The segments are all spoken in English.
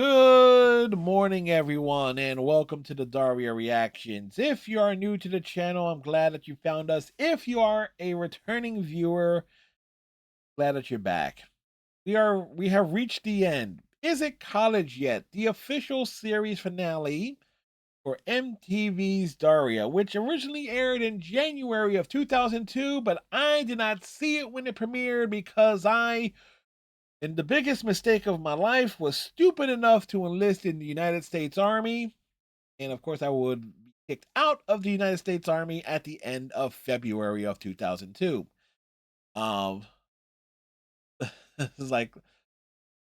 Good morning, everyone, and welcome to the Daria Reactions. If you are new to the channel, I'm glad that you found us. If you are a returning viewer, glad that you're back. We have reached the end. Is it college yet? The official series finale for MTV's Daria, which originally aired in January of 2002, but I did not see it when it premiered because and the biggest mistake of my life, was stupid enough to enlist in the United States Army. And of course, I would be kicked out of the United States Army at the end of February of 2002. Um, it's like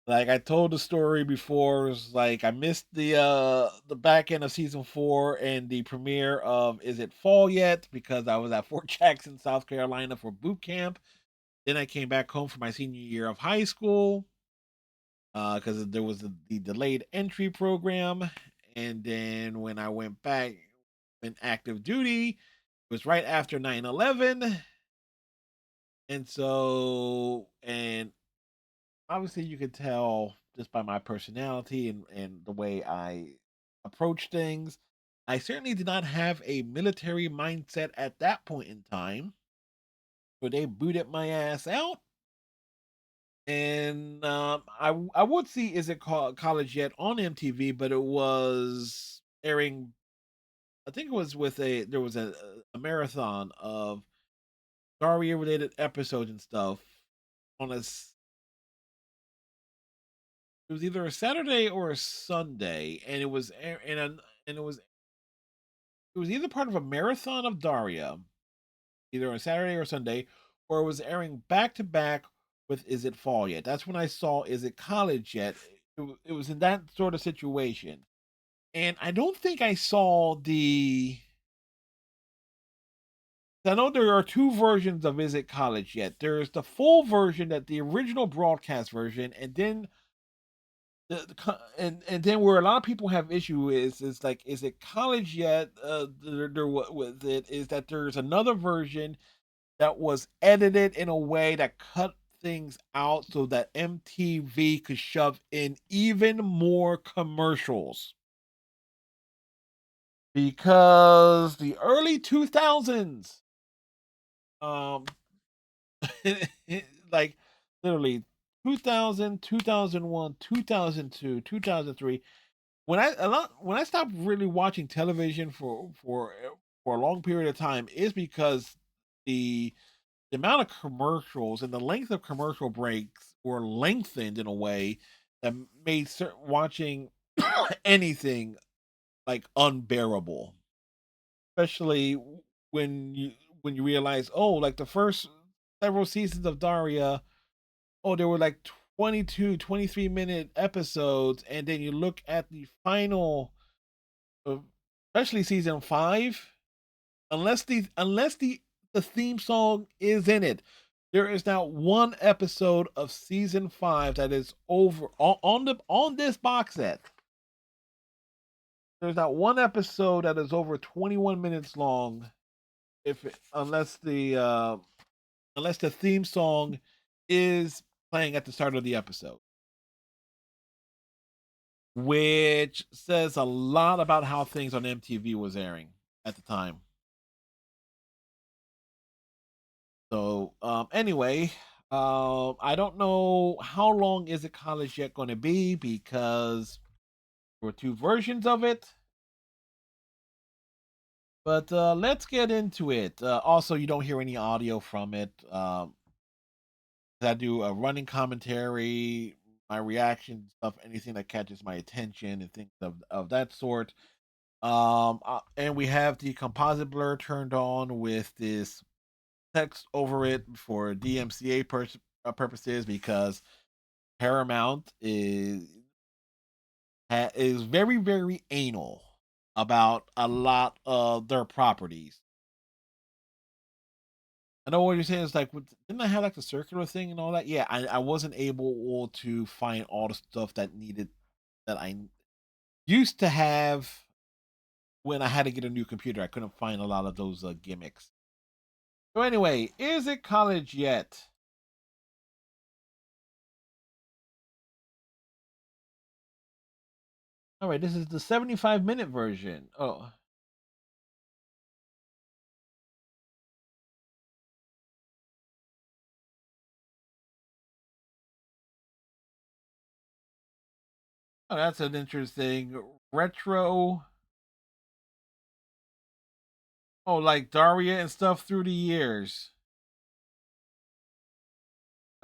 I told the story before. It's like I missed the back end of season 4 and the premiere of Is It Fall Yet because I was at Fort Jackson, South Carolina for boot camp. Then I came back home for my senior year of high school because there was the delayed entry program. And then when I went back in active duty, it was right after 9/11. And obviously you could tell just by my personality and the way I approach things. I certainly did not have a military mindset at that point in time, where they booted my ass out. And I would see Is It called College Yet on MTV, but it was airing. I think it was with there was a marathon of Daria related episodes and stuff on it was either a Saturday or a Sunday, and it was either part of a marathon of Daria, either on Saturday or Sunday, or it was airing back to back with Is It Fall Yet. That's when I saw Is It College Yet. It was in that sort of situation. And I don't think I saw the. I know there are two versions of Is It College Yet. There's the full version, that the original broadcast version, and then and then where a lot of people have issue is like, Is It College Yet? What with it is that there's another version that was edited in a way that cut things out so that MTV could shove in even more commercials, because the early 2000s, um like literally 2000, 2001, 2002, 2003, when I stopped really watching television for a long period of time, is because the the amount of commercials and the length of commercial breaks were lengthened in a way that made watching anything like unbearable, especially when you when you realize, oh, like the first several seasons of Daria, oh, there were like 22, 23-minute episodes, and then you look at the final, uh, especially season 5, unless the theme song is in it, there is not one episode of season 5 that is over on this box set. There's not one episode that is over 21 minutes long, unless the theme song is playing at the start of the episode, which says a lot about how things on MTV was airing at the time. So, anyway, I don't know how long Is It College Yet going to be, because there were two versions of it. But let's get into it. Also, you don't hear any audio from it. I do a running commentary, my reaction stuff, anything that catches my attention, and things of that sort. And we have the composite blur turned on with this text over it for DMCA purposes, because Paramount is very, very anal about a lot of their properties. I know what you're saying is like, didn't I have like the circular thing and all that? Yeah, I wasn't able to find all the stuff that I used to have when I had to get a new computer. I couldn't find a lot of those gimmicks. So anyway, Is It College Yet? All right, this is the 75-minute version. Oh, that's an interesting retro. Oh, like Daria and stuff through the years,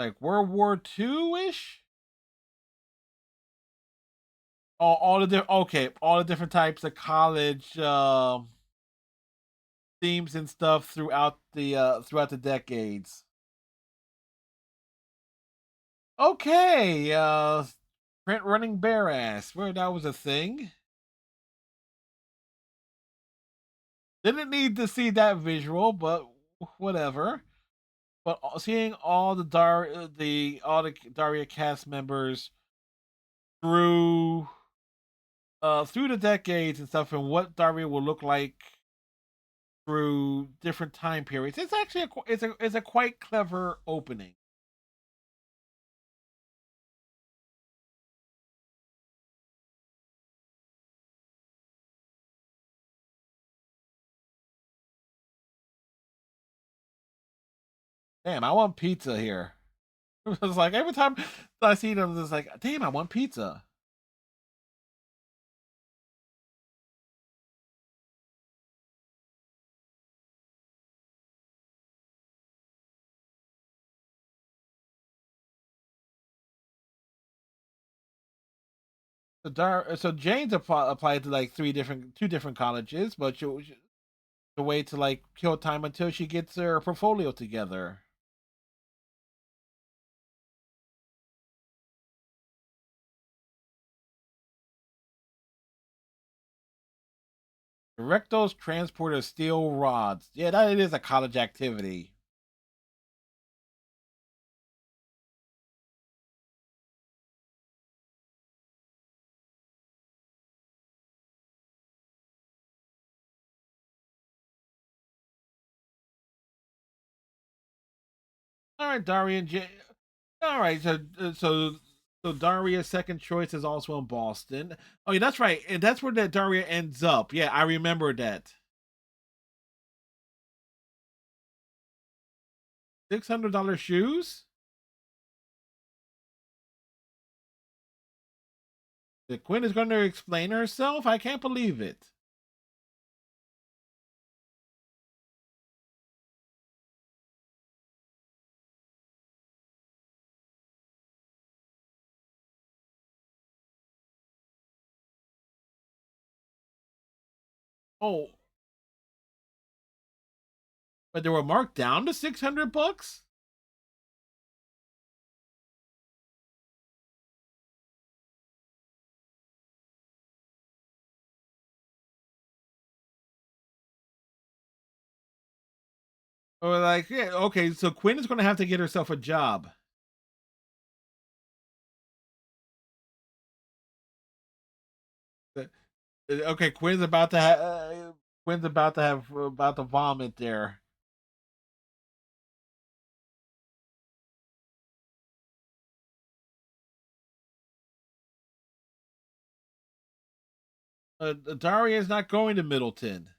like World War II ish. All the different, okay, all the different types of college themes and stuff throughout the decades. Okay, Trent running bare ass. Where that was a thing. Didn't need to see that visual, but whatever. But seeing all the Daria cast members through through the decades and stuff, and what Daria will look like through different time periods, it's actually it's a quite clever opening. Damn, I want pizza here. It's like every time I see them, it's like, damn, I want pizza. So Jane's applied to like two different colleges, but the way to like kill time until she gets her portfolio together. Rectos transporter steel rods. Yeah, that is a college activity. All right, Daria and All right, so Daria's second choice is also in Boston. Oh, yeah, that's right, and that's where that Daria ends up. Yeah, I remember that. $600 shoes. The Quinn is going to explain herself. I can't believe it. Oh, but they were marked down to $600. Or like, yeah, okay, so Quinn is going to have to get herself a job. Okay, Quinn's about to vomit there. Daria is not going to Middleton,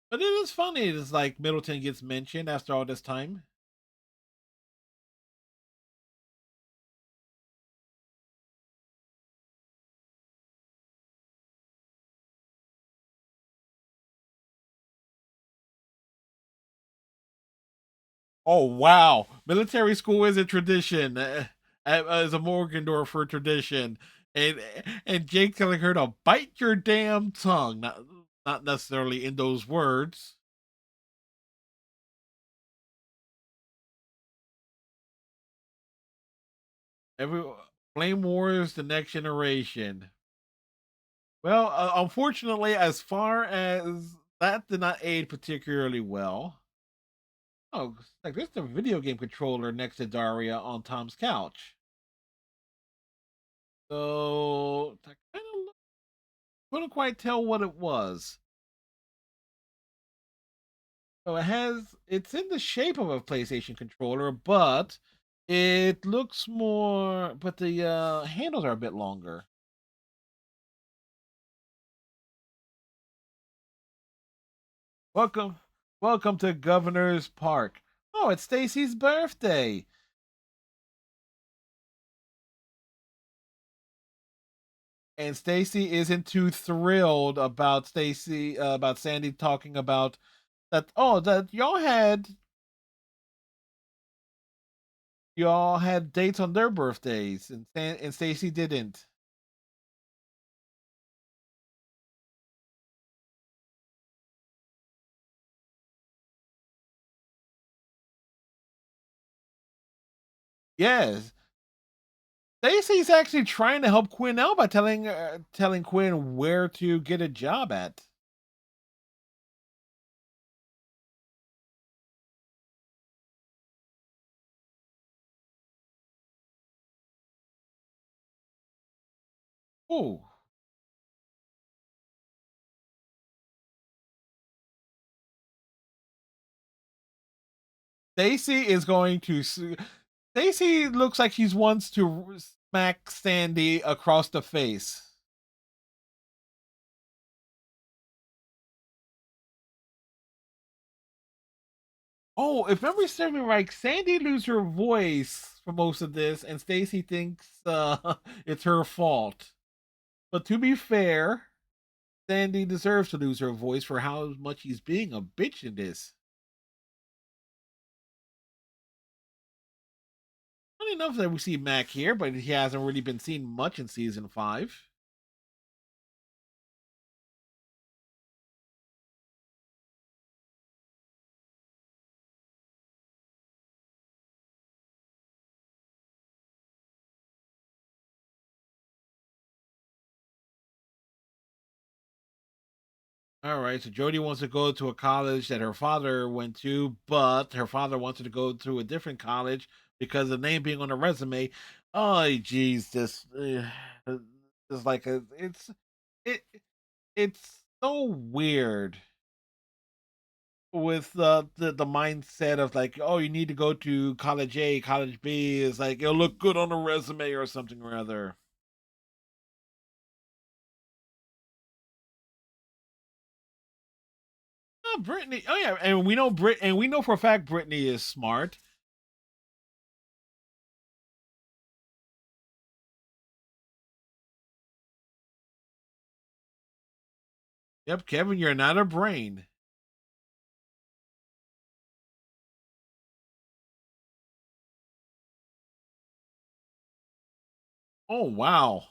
but it is funny. It's like Middleton gets mentioned after all this time. Oh wow, military school is a tradition, as a Morgendorfer tradition, and Jake telling her to bite your damn tongue. Not necessarily in those words. Every Flame Wars, the next generation. Well, unfortunately, as far as that did not aid particularly well. Oh, like there's the video game controller next to Daria on Tom's couch. So I kind of couldn't quite tell what it was. So it's in the shape of a PlayStation controller, but It looks more, but the handles are a bit longer. Welcome, welcome to Governor's Park. Oh, it's Stacy's birthday, and Stacy isn't too thrilled about about Sandy talking about that. Oh, that y'all had dates on their birthdays, and Stacy didn't. Yes, Stacy's actually trying to help Quinn out by telling Quinn where to get a job at. Oh, Stacy is going to. Stacy looks like he wants to smack Sandy across the face. Oh, if memory serves me right, Sandy loses her voice for most of this, and Stacy thinks it's her fault. But to be fair, Sandy deserves to lose her voice for how much he's being a bitch in this. Funny enough that we see Mac here, but he hasn't really been seen much in season 5. All right, so Jody wants to go to a college that her father went to, but her father wants her to go to a different college because of the name being on the resume. Oh, jeez, this is like it it's so weird with the mindset of like, oh, you need to go to college A, college B is like it'll look good on a resume or something or other. Oh, Brittany. Oh yeah, and we know and we know for a fact Brittany is smart. Yep, Kevin, you're not a brain. Oh wow.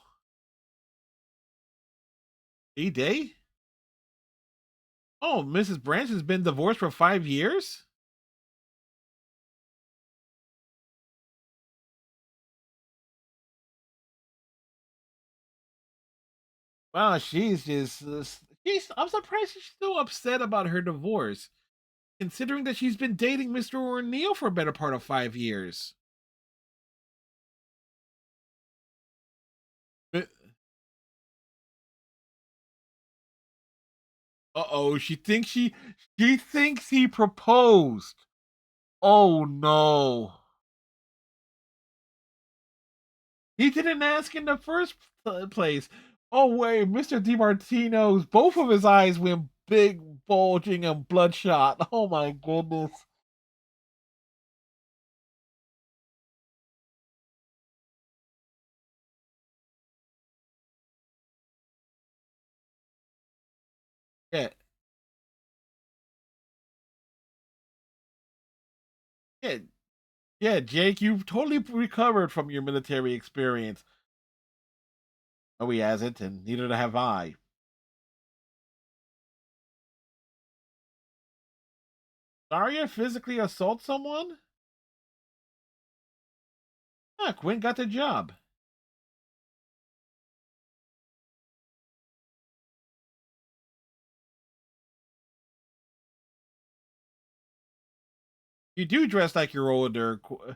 D-Day? Oh, Mrs. Branch has been divorced for 5 years? Wow, she's just she's I'm surprised she's still upset about her divorce, considering that she's been dating Mr. O'Neill for a better part of 5 years. Uh oh, she thinks he proposed. Oh no. He didn't ask in the first place. Oh wait, Mr. DiMartino's both of his eyes went big, bulging, and bloodshot. Oh my goodness. Yeah, yeah, yeah, Jake, you've totally recovered from your military experience. No, he hasn't, and neither have I. Daria physically assault someone? Ah, Quinn got the job. You do dress like you're older. All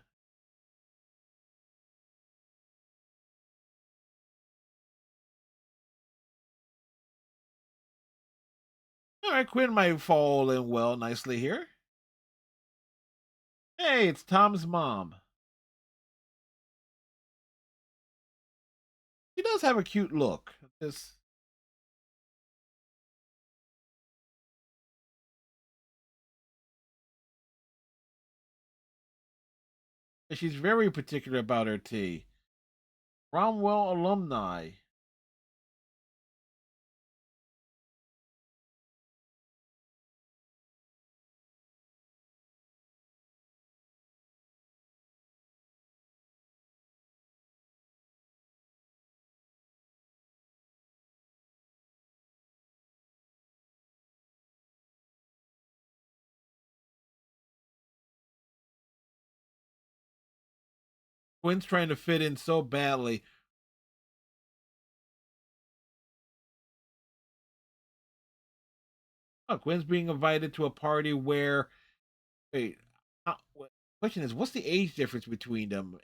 right, Quinn might fall in well nicely here. Hey, it's Tom's mom. does have a cute look. Just she's very particular about her tea. Cromwell alumni. Quinn's trying to fit in so badly. Oh, Quinn's being invited to a party where wait, question is, what's the age difference between them?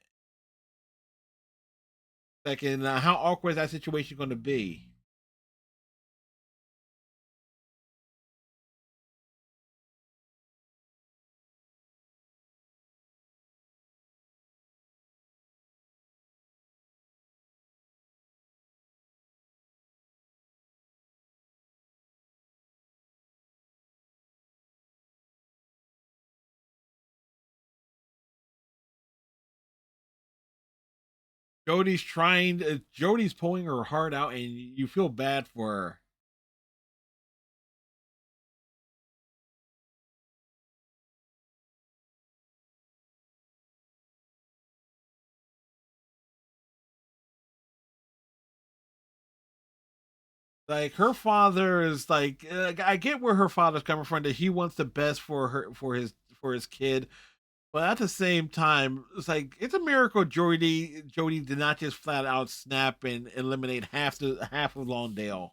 Like, and how awkward is that situation going to be? Jody's pulling her heart out, and you feel bad for her. Like her father is like, I get where her father's coming from, that he wants the best for her, for his kid, but at the same time, it's like it's a miracle Jody did not just flat out snap and eliminate half of Lawndale.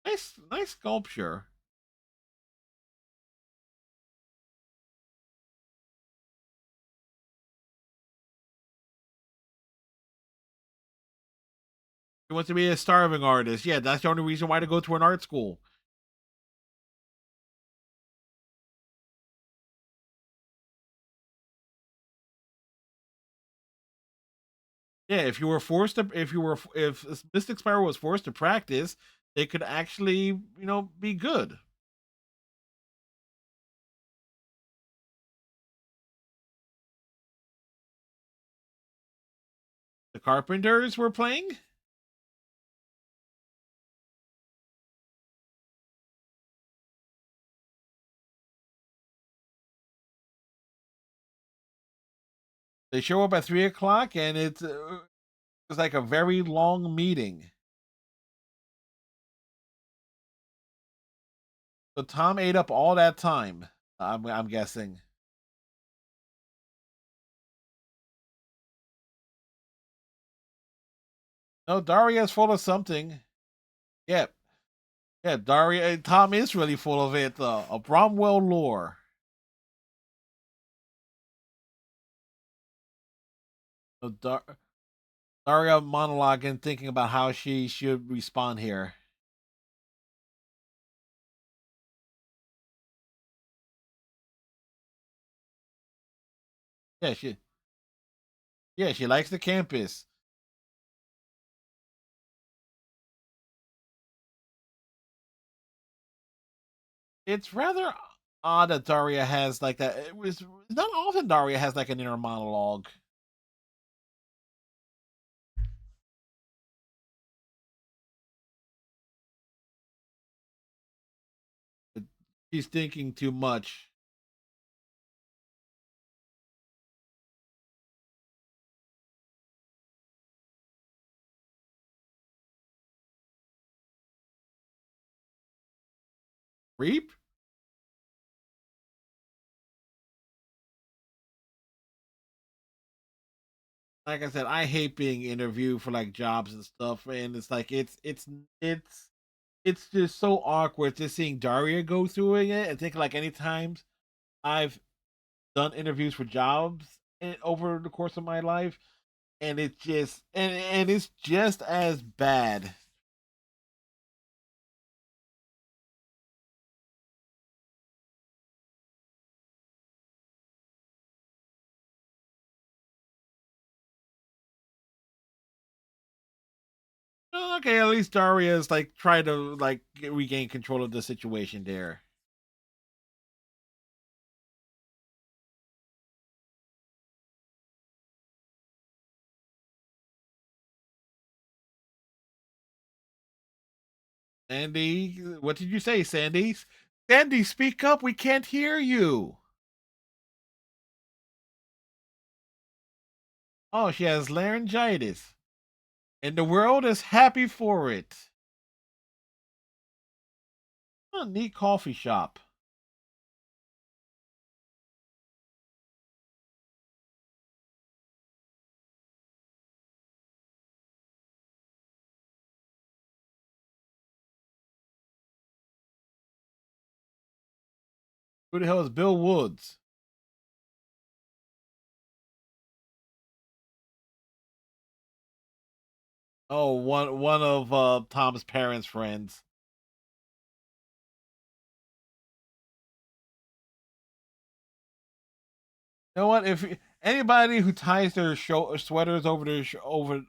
Nice sculpture. He wants to be a starving artist. Yeah, that's the only reason why to go to an art school. Yeah, if Mystic Spiral was forced to practice, they could actually, be good. The Carpenters were playing. They show up at 3 o'clock, and it's like a very long meeting. So Tom ate up all that time. I'm guessing. No, Daria's full of something. Yeah, yeah. Daria. Tom is really full of it. A Bromwell lore. So Daria monologuing, thinking about how she should respond here. Yeah, she likes the campus. It's rather odd that Daria has like that. It was not often Daria has like an inner monologue. She's thinking too much. Reap? Like I said, I hate being interviewed for like jobs and stuff, and it's like it's just so awkward just seeing Daria go through it. I think like any times I've done interviews for jobs over the course of my life, and it's just as bad. Okay, at least Daria's like trying to like regain control of the situation there. Sandy, what did you say, Sandy? Sandy, speak up. We can't hear you. Oh, she has laryngitis. And the world is happy for it. A neat coffee shop. Who the hell is Bill Woods? Oh, one of Tom's parents' friends. You know what? If anybody who ties their sweaters over their over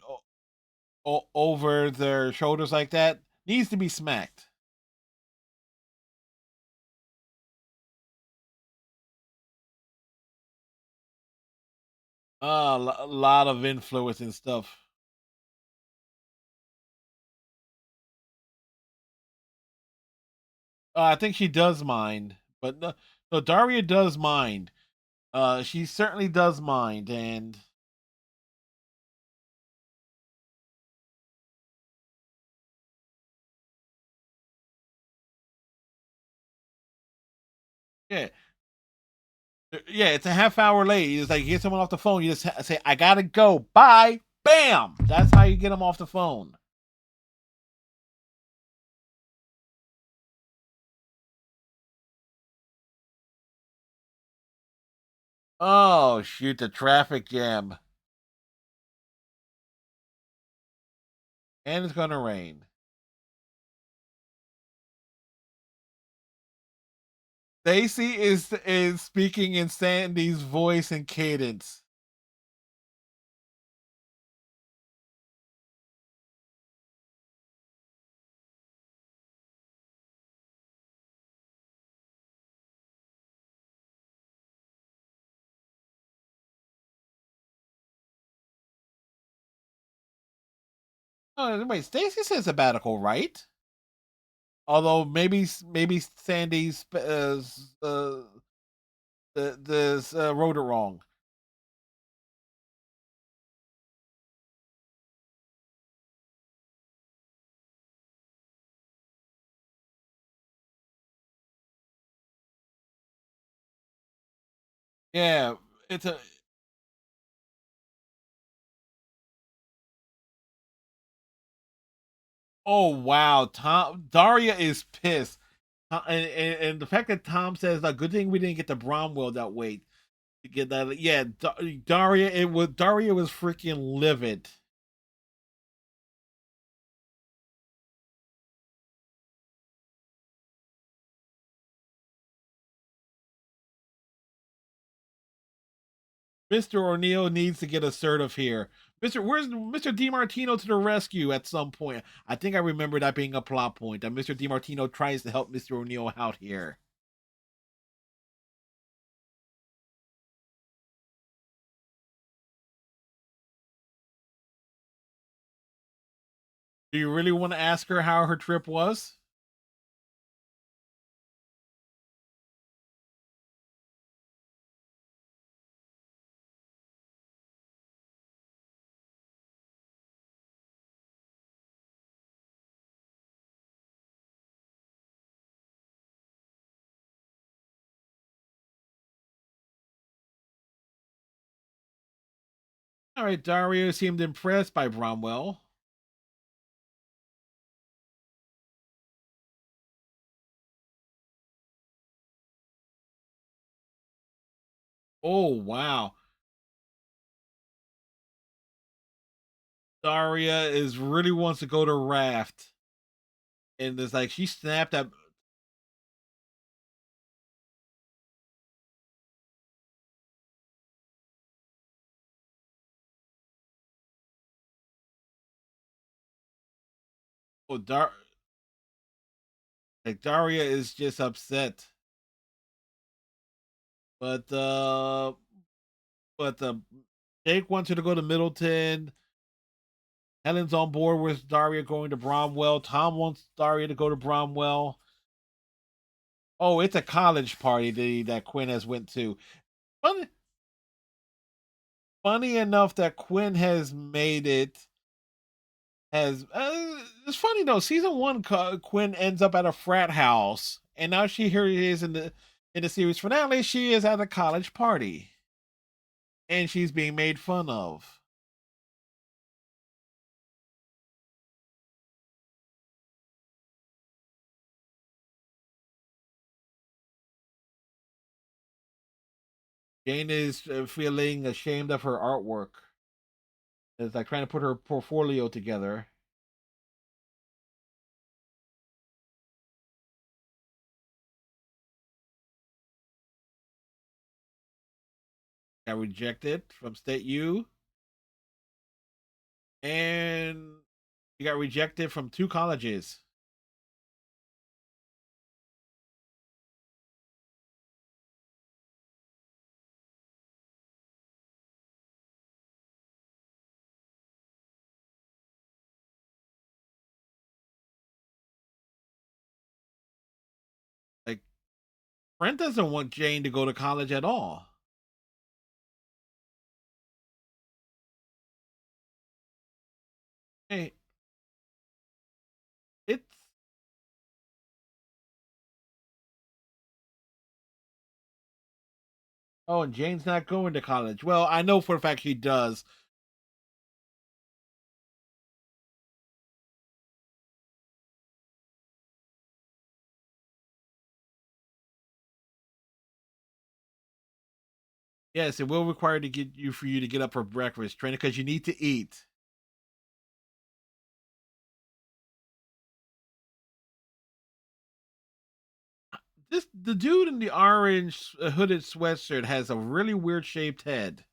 their shoulders like that needs to be smacked. A lot of influence and stuff. I think she does mind, but no, no, Daria does mind. She certainly does mind, and yeah, yeah. It's a half hour late. It's like you get someone off the phone. You just say, "I gotta go. Bye." Bam. That's how you get them off the phone. Oh shoot! The traffic jam, and it's gonna rain. Stacy is speaking in Sandy's voice and cadence. Oh wait, Stacy says sabbatical, right? Although maybe Sandy's this wrote it wrong. Yeah, it's a. Oh wow, Tom Daria is pissed, and the fact that Tom says, "A good thing we didn't get to Bromwell that way to get that." Yeah, Daria was freaking livid. Mr. O'Neill needs to get assertive here. Where's Mr. DiMartino to the rescue at some point? I think I remember that being a plot point that Mr. DiMartino tries to help Mr. O'Neill out here. Do you really want to ask her how her trip was? All right, Dario seemed impressed by Bromwell. Oh wow, Daria is really wants to go to Raft, and it's like she snapped at. Oh, like Daria is just upset, but but Jake wants her to go to Middleton. Helen's on board with Daria going to Bromwell. Tom wants Daria to go to Bromwell. Oh, it's a college party that Quinn has went to. Funny, funny enough that Quinn has made it. Has It's funny though. Season one, Quinn ends up at a frat house, and now here is in the series finale. She is at a college party, and she's being made fun of. Jane is feeling ashamed of her artwork. It's like trying to put her portfolio together. Got rejected from State U, and she got rejected from two colleges. Like Brent doesn't want Jane to go to college at all. Hey, it's oh, and Jane's not going to college. Well, I know for a fact she does. Yes, it will require to get you for you to get up for breakfast, training because you need to eat. This the dude in the orange hooded sweatshirt has a really weird shaped head.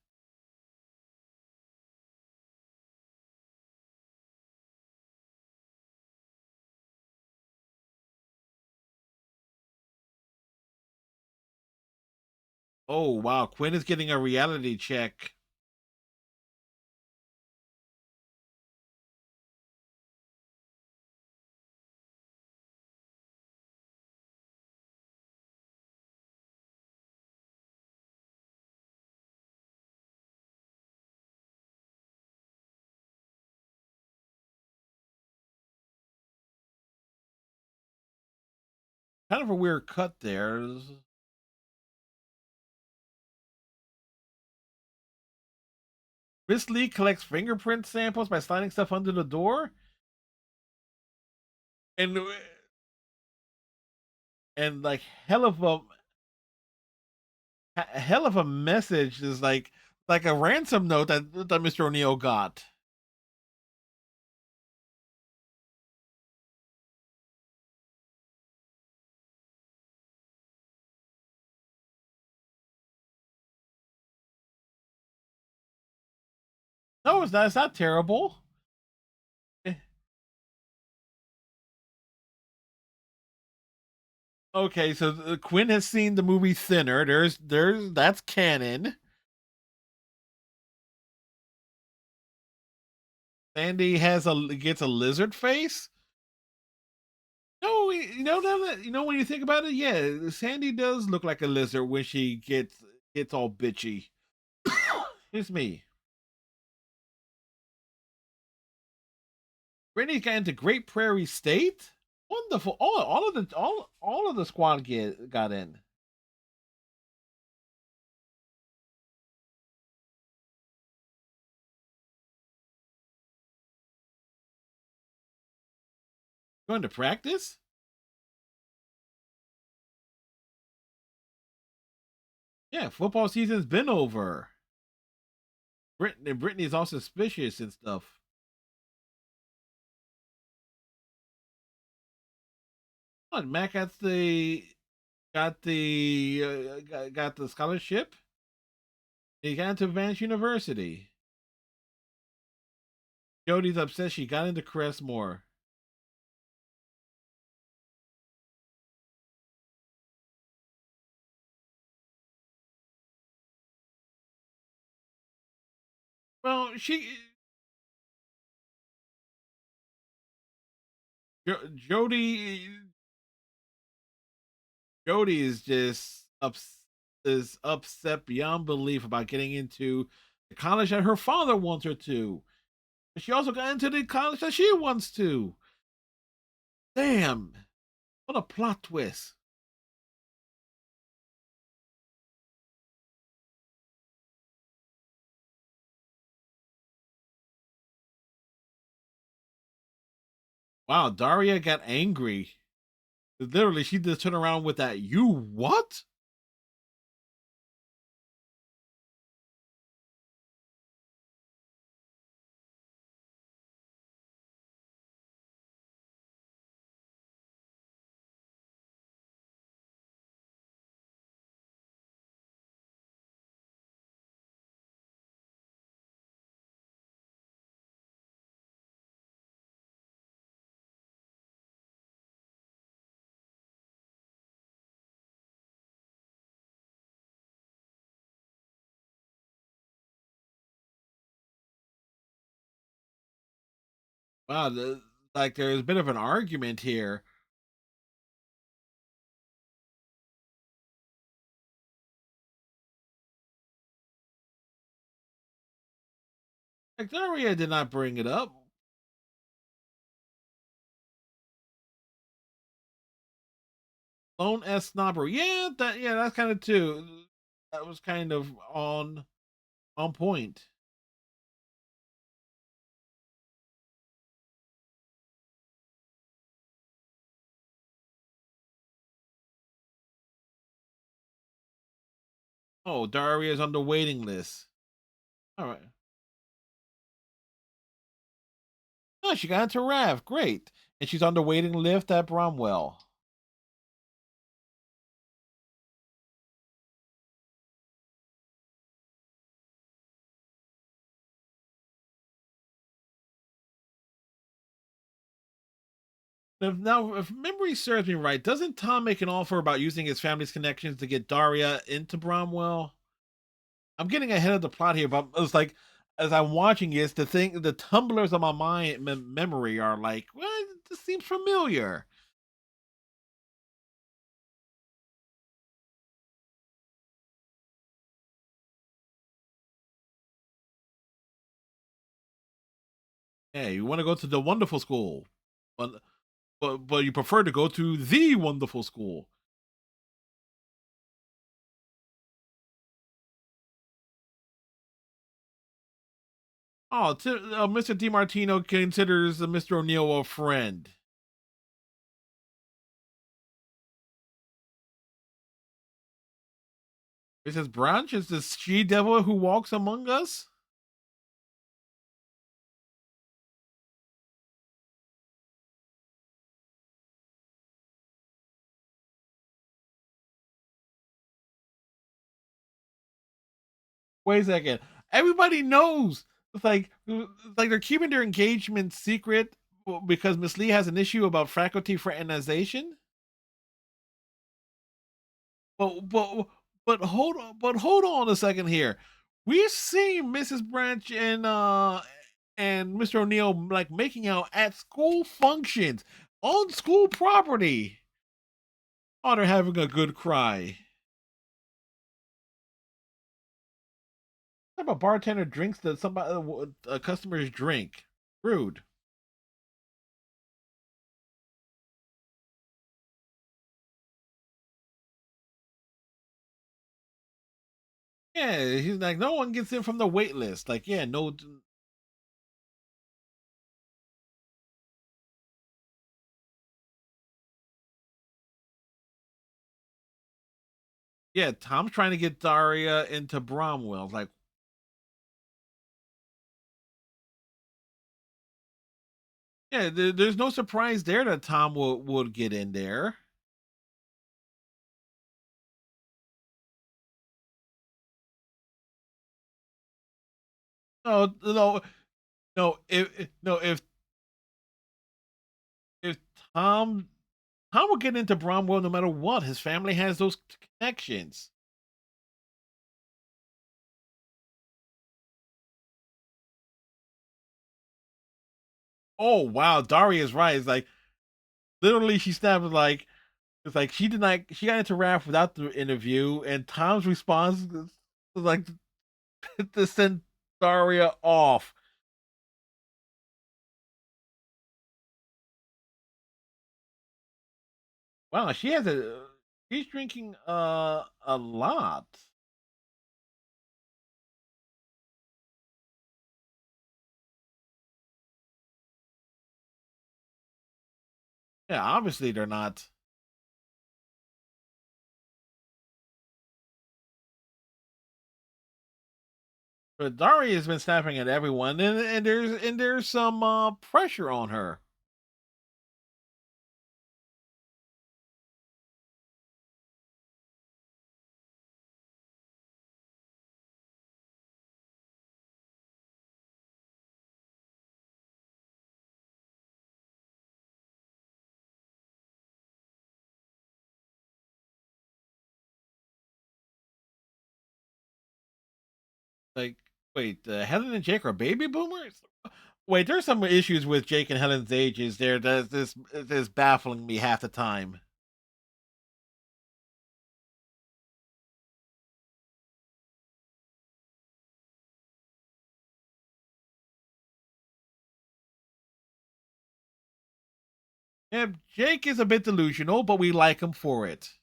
Oh wow, Quinn is getting a reality check. Kind of a weird cut there. Miss Lee collects fingerprint samples by sliding stuff under the door, and like hell of a message is like a ransom note that Mr. O'Neill got. No, it's not. It's not terrible. Eh, Okay, so Quinn has seen the movie Thinner. There's that's canon. Sandy gets a lizard face. No, you know when you think about it, yeah, Sandy does look like a lizard when she gets all bitchy. It's me. Brittany got into Great Prairie State. Wonderful. All of the squad got in. Going to practice? Yeah, football season's been over. Brittany's all suspicious and stuff. What, Matt got the scholarship. He got into Vance University. Jody's upset she got into Crestmore. she Jody Jody is just is upset beyond belief about getting into the college that her father wants her to. But she also got into the college that she wants to. Damn, what a plot twist! Wow, Daria got angry. Literally, she just turned around with that. You what? Wow, like there's a bit of an argument here. Like Daria did not bring it up. Lone S snobber. Yeah, that's kind of too. That was kind of on point. Oh, Daria's on the waiting list. All right. Oh, she got into Rav. Great. And she's on the waiting list at Bromwell. Now, if memory serves me right, doesn't Tom make an offer about using his family's connections to get Daria into Bromwell? I'm getting ahead of the plot here, but it's like as I'm watching this, the tumblers of my mind memory are like, well, this seems familiar. Hey, you want to go to the wonderful school, but but you prefer to go to the wonderful school. Oh, Mr. DiMartino considers Mr. O'Neill a friend. Mrs. Branch is the she devil who walks among us. Wait a second. Everybody knows. It's like they're keeping their engagement secret because Miss Lee has an issue about faculty fraternization. But hold on a second here. We've seen Mrs. Branch and Mr. O'Neill like making out at school functions on school property. Oh, they're having a good cry. What type of bartender drinks that somebody customers drink? Rude. Yeah, he's like no one gets in from the wait list. Like yeah, no. Yeah, Tom's trying to get Daria into Bromwell. Like yeah, there's no surprise there that Tom would get in there. No, no, no. If Tom will get into Bromwell no matter what, his family has those connections. Oh wow, Daria is right. It's like literally she snapped like it's like she did not she got into rap without the interview, and Tom's response was like to send Daria off. Wow, she has a she's drinking a lot. Yeah, obviously they're not. But Daria has been snapping at everyone, and there's some pressure on her. Like, wait, Helen and Jake are baby boomers? Wait, there's some issues with Jake and Helen's ages. There, this baffling me half the time. Yeah, Jake is a bit delusional, but we like him for it.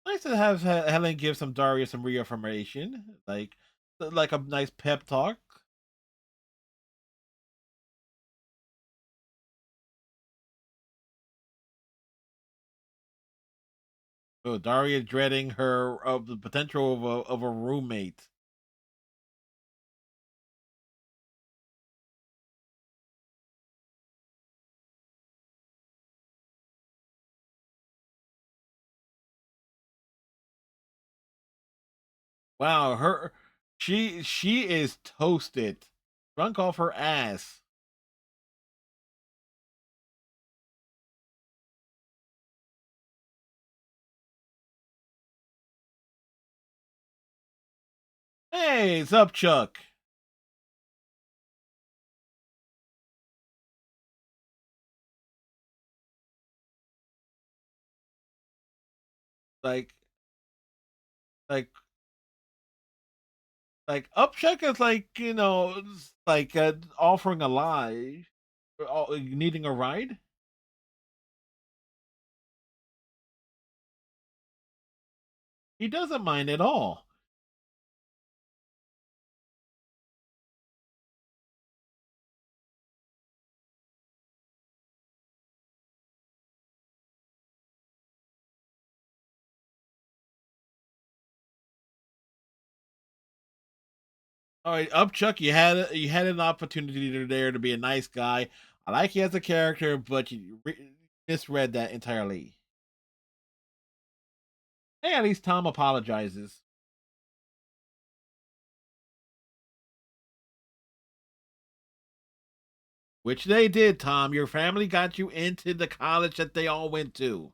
Nice to have Helen give some Daria some reaffirmation, like a nice pep talk. Oh, Daria dreading her of the potential of a roommate. Wow, she is toasted, drunk off her ass. Hey, it's up, Chuck. Like like like Upchuck is like like offering a lie, needing a ride. He doesn't mind at all. All right, Upchuck, you had an opportunity there to be a nice guy. I like you as a character, but you misread that entirely. Hey, at least Tom apologizes, which they did. Tom, your family got you into the college that they all went to.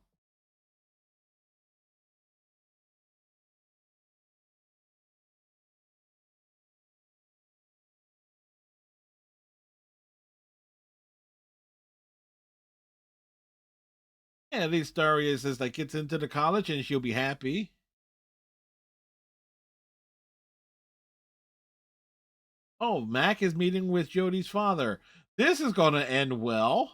Yeah, at least Daria says like gets into the college and she'll be happy. Oh, Mac is meeting with Jody's father. This is going to end well.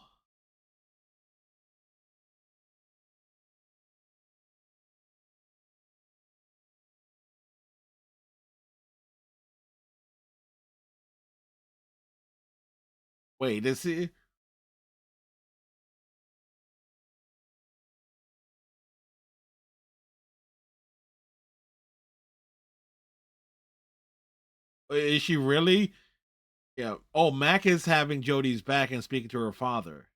Wait, is she really? Yeah. Oh, Mac is having Jody's back and speaking to her father.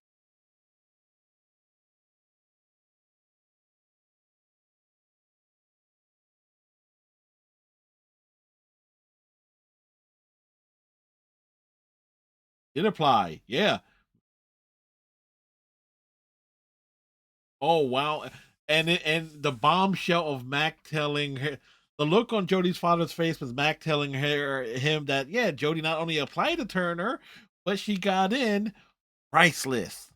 Did apply. Yeah. Oh wow. And the bombshell of Mac telling her The look on Jody's father's face was Mac telling him that yeah, Jody not only applied to Turner, but she got in. Priceless.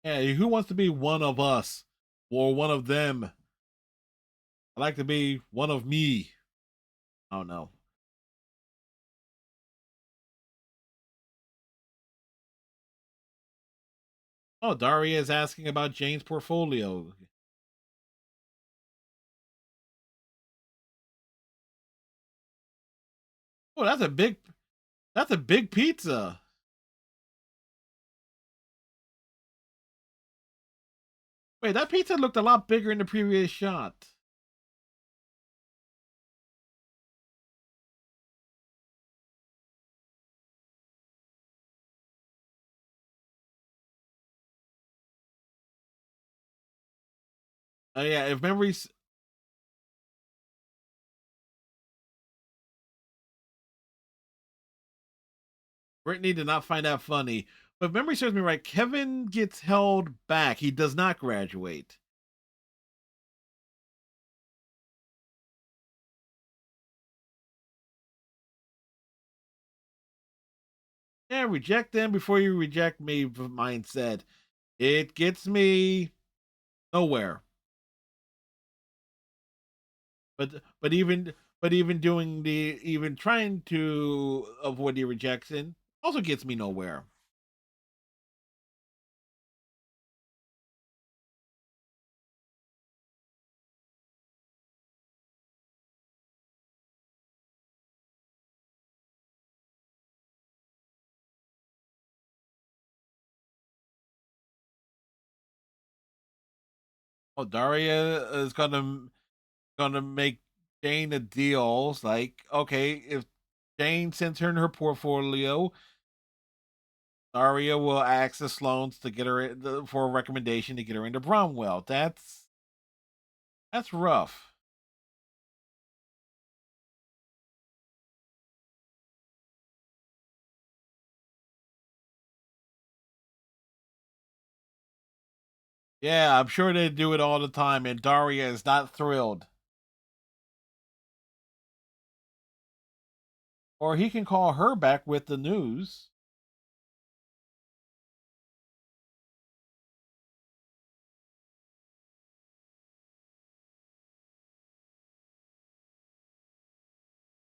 Yeah, who wants to be one of us or one of them? I like to be one of me. Oh no. Oh, Daria is asking about Jane's portfolio. Oh, that's a big pizza. Wait, that pizza looked a lot bigger in the previous shot. Oh yeah, if memories Brittany did not find that funny. But if memory serves me right, Kevin gets held back. He does not graduate. Yeah, reject them before you reject me mindset. It gets me nowhere. But even doing the even trying to avoid the rejection also gets me nowhere. Oh, Daria is gonna make Jane a deal. It's like, okay, if Jane sends her in her portfolio, Daria will access loans to get her for a recommendation to get her into Bromwell. That's rough. Yeah, I'm sure they do it all the time, and Daria is not thrilled. Or he can call her back with the news.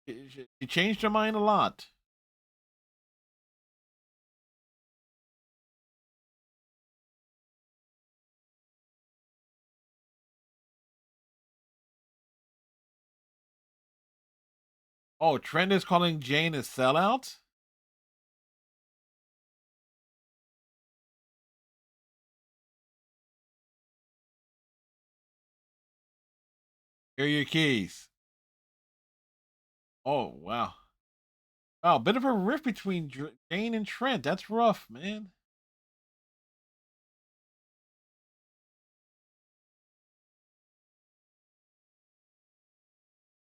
She changed her mind a lot. Oh, Trent is calling Jane a sellout? Here are your keys. Oh, wow. Wow, bit of a rift between Jane and Trent. That's rough, man.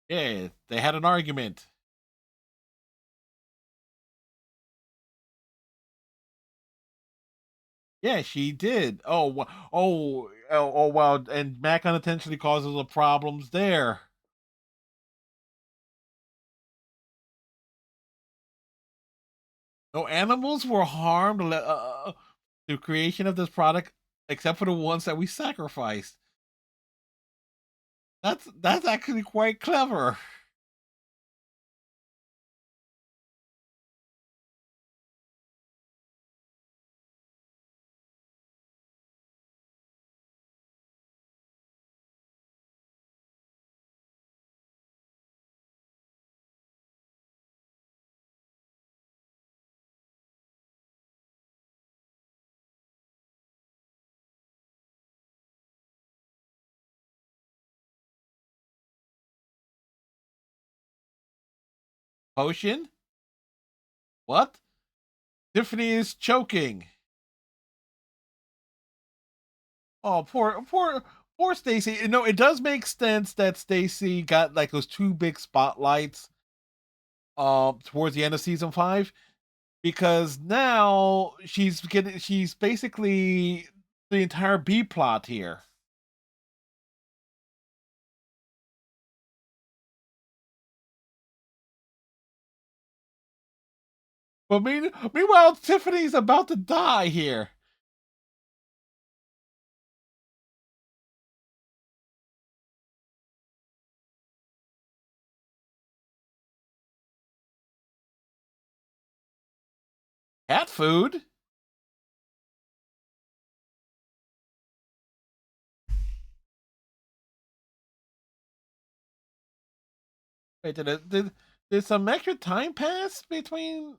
Yeah, they had an argument. Yeah, she did. Oh, wow. And Mac unintentionally causes the problems there. No animals were harmed the creation of this product, except for the ones that we sacrificed. That's actually quite clever. Potion? What? Tiffany is choking. Oh, poor Stacy. You know, it does make sense that Stacy got like those two big spotlights towards the end of season 5, because now she's basically the entire B plot here. But meanwhile, Tiffany's about to die here. Cat food? Wait, did some extra time pass between?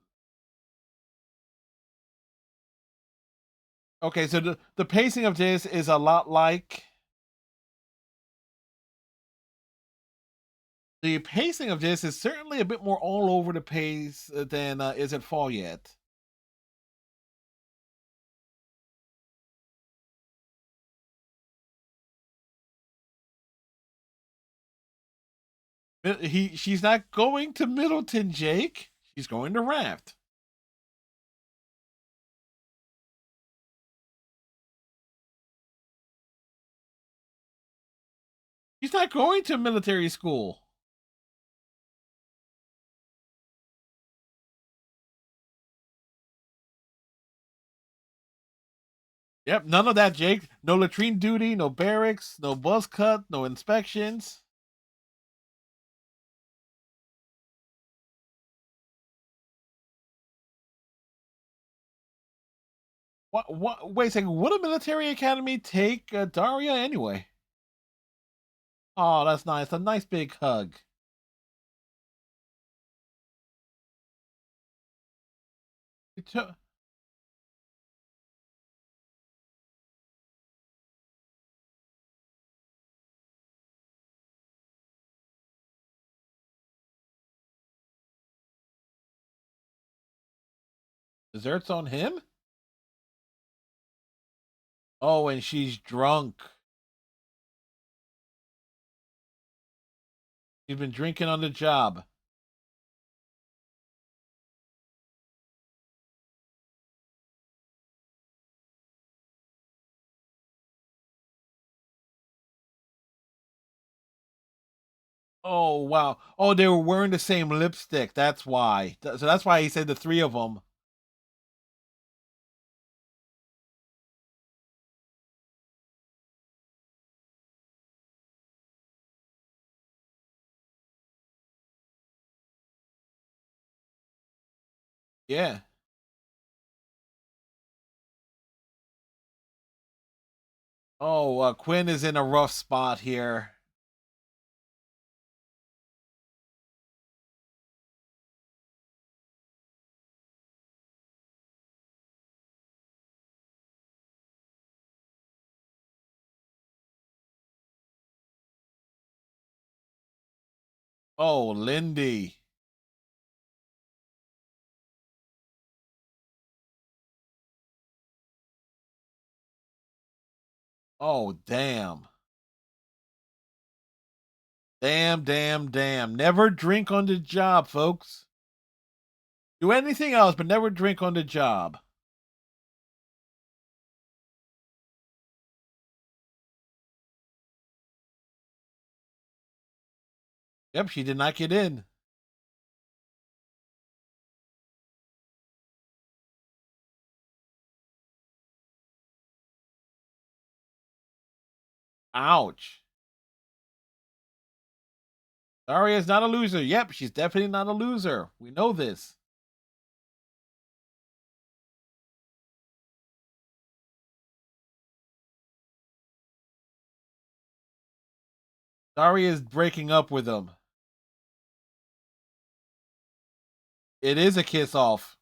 Okay, so the pacing of this is a lot like the pacing of this is certainly a bit more all over the pace than Is It Fall Yet? She's not going to Middleton, Jake. She's going to Raft. She's not going to military school. Yep, none of that, Jake. No latrine duty, no barracks, no buzz cut, no inspections. What? Wait a second. Would a military academy take Daria anyway? Oh, that's nice. A nice big hug. It took desserts on him. Oh, and she's drunk. She's been drinking on the job. Oh wow. Oh, they were wearing the same lipstick. That's why. So that's why he said the three of them. Yeah. Oh, Quinn is in a rough spot here. Oh, Lindy. Oh, damn. Damn, damn, damn. Never drink on the job, folks. Do anything else, but never drink on the job. Yep, she did not get in. Ouch. Daria is not a loser. Yep, she's definitely not a loser. We know this. Daria is breaking up with him. It is a kiss off.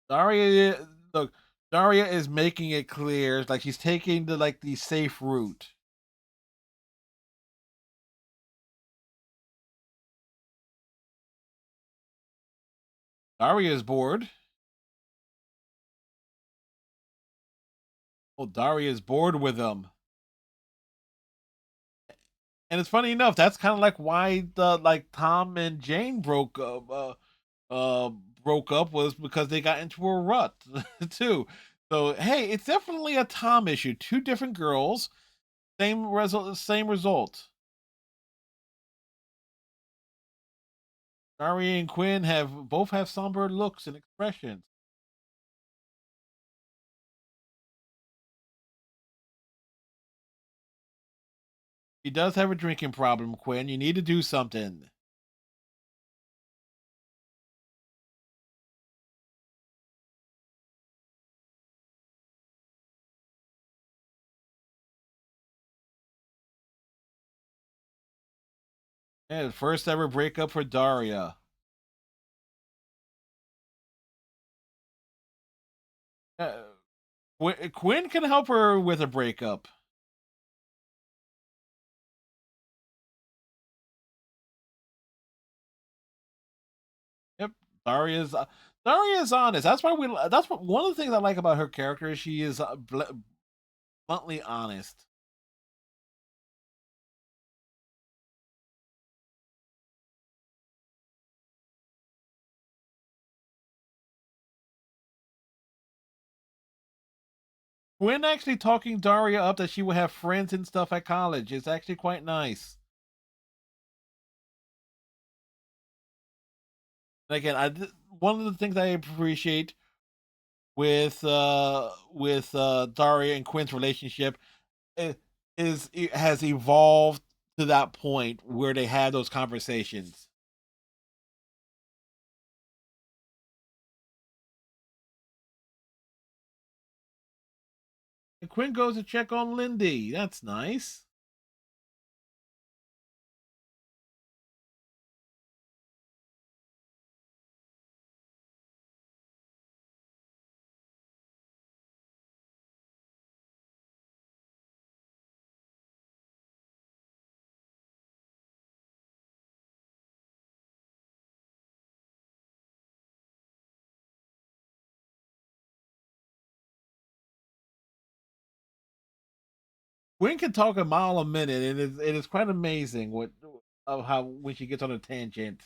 Daria, look, Daria is making it clear, like she's taking the safe route. Daria is bored. Well, Daria is bored with him. And it's funny enough, that's kind of like why the like Tom and Jane uh broke up, was because they got into a rut too. So hey, it's definitely a Tom issue. Two different girls, same result. Daria and Quinn have somber looks and expressions. He does have a drinking problem, Quinn. You need to do something. Yeah, the first ever breakup for Daria. Uh, Quinn can help her with a breakup. Yep, Daria's honest. That's why we. That's what one of the things I like about her character is she is bluntly honest. Quinn actually talking Daria up that she will have friends and stuff at college is actually quite nice. And again, one of the things I appreciate with Daria and Quinn's relationship is it has evolved to that point where they had those conversations. And Quinn goes to check on Lindy. That's nice. Quinn can talk a mile a minute, and it is quite amazing what of how when she gets on a tangent.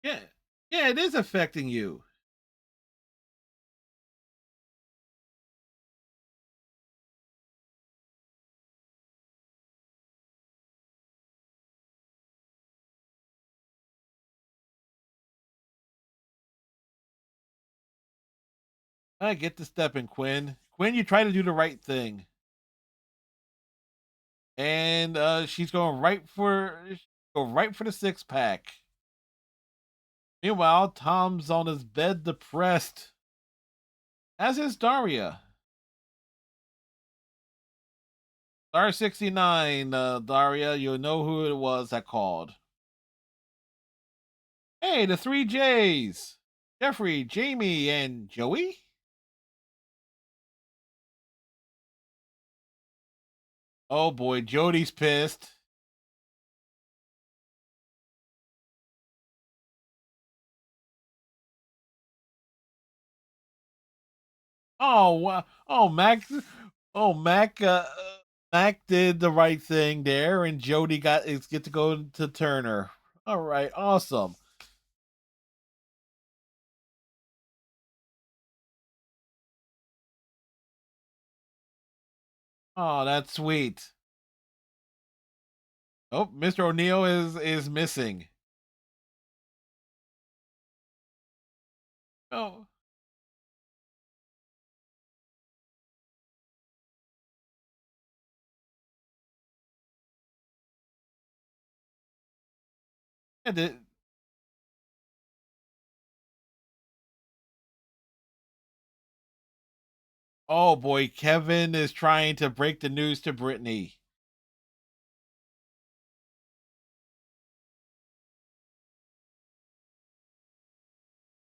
Yeah, yeah, it is affecting you. I get the step in, Quinn. Quinn, you try to do the right thing, and she's going right for the 6 pack. Meanwhile, Tom's on his bed, depressed, as is Daria. Star 69, Daria, you'll know who it was that called. Hey, the three J's. Jeffrey, Jamie, and Joey? Oh boy, Jody's pissed. Oh, oh, Mac. Oh, Mac. Mac did the right thing there, and Jody get to go to Turner. All right, awesome. Oh, that's sweet. Oh, Mr. O'Neill is missing. Oh, And oh boy, Kevin is trying to break the news to Brittany.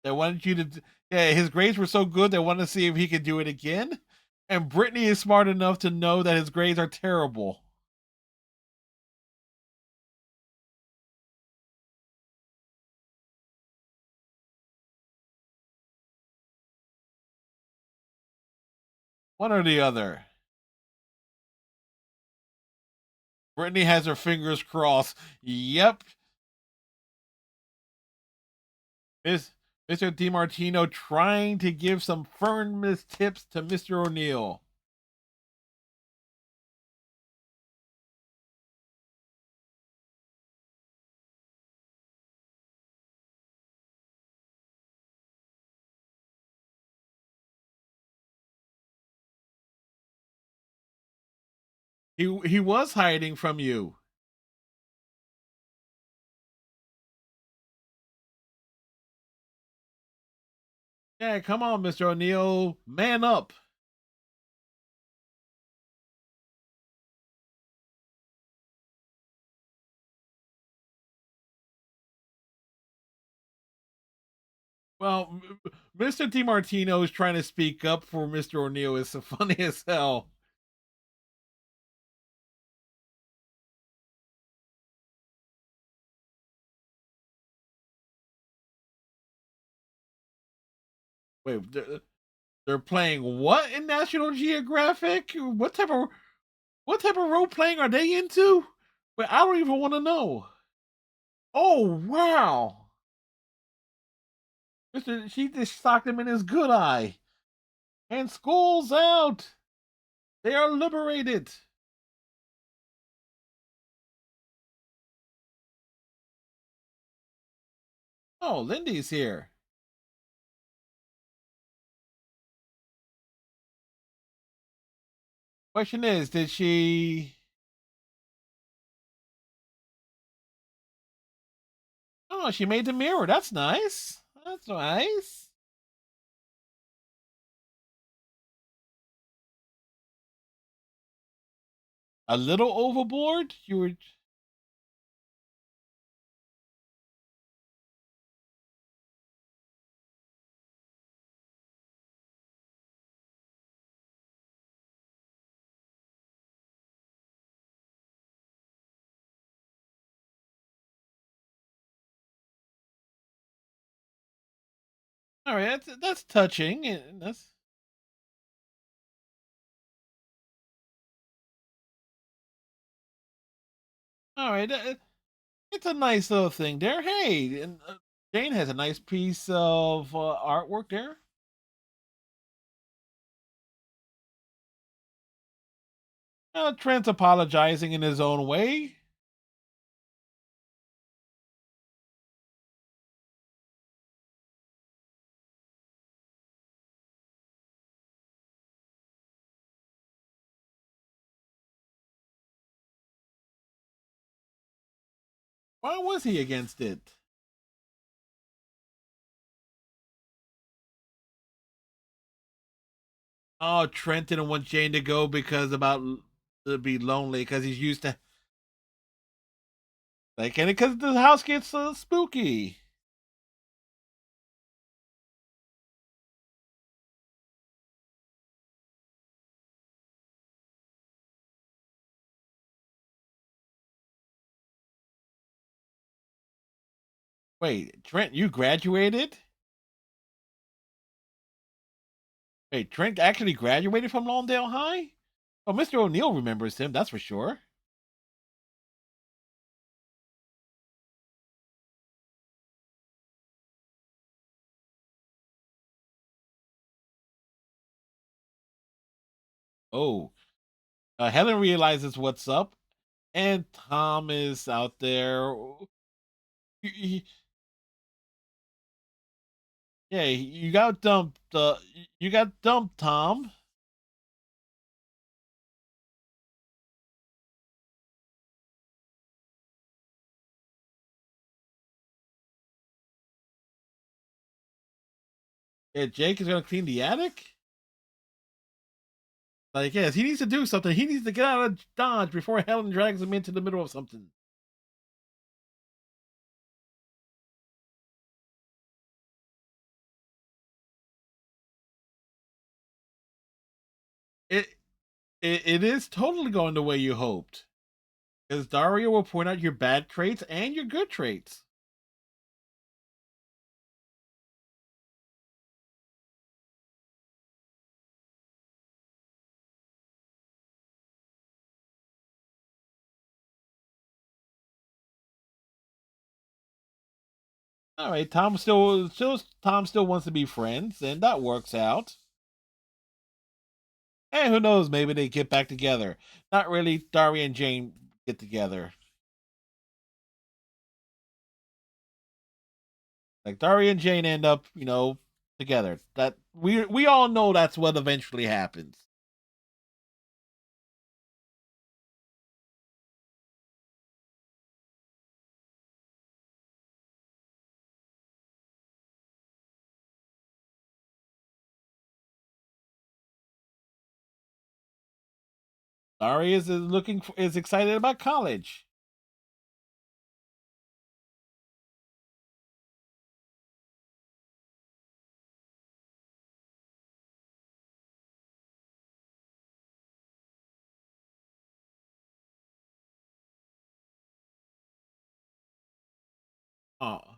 They wanted you to, yeah, his grades were so good they wanted to see if he could do it again. And Brittany is smart enough to know that his grades are terrible. One or the other. Brittany has her fingers crossed. Yep. Miss Mr. DiMartino trying to give some firmness tips to Mr. O'Neill. He was hiding from you. Yeah, come on, Mr. O'Neill, man up. Well, Mr. DiMartino is trying to speak up for Mr. O'Neill. Is so funny as hell. Wait, they're playing what in National Geographic? What type of role playing are they into? Wait, I don't even want to know. Oh wow, Mister, she just socked him in his good eye. And school's out. They are liberated. Oh, Lindy's here. Question is, did she? Oh, she made the mirror. That's nice. That's nice. A little overboard. You were all right. That's touching. That's all right. It's a nice little thing there. Hey, and Jane has a nice piece of artwork there. Trent's apologizing in his own way. Why was he against it? Oh, Trent didn't want Jane to go because about to be lonely because he's used to like, and because the house gets spooky. Wait, Trent, you graduated? Wait, Trent actually graduated from Lawndale High? Oh, Mr. O'Neill remembers him, that's for sure. Oh, Helen realizes what's up, and Tom is out there. Yeah, you got dumped. You got dumped, Tom. Yeah, Jake is gonna clean the attic. Like, yes, he needs to do something. He needs to get out of Dodge before Helen drags him into the middle of something. It it is totally going the way you hoped. Because Daria will point out your bad traits and your good traits. All right, Tom still wants to be friends, and that works out. And who knows, maybe they get back together. Not really. Daria and Jane get together. Like Daria and Jane end up, together. That we all know that's what eventually happens. Daria is excited about college. Oh,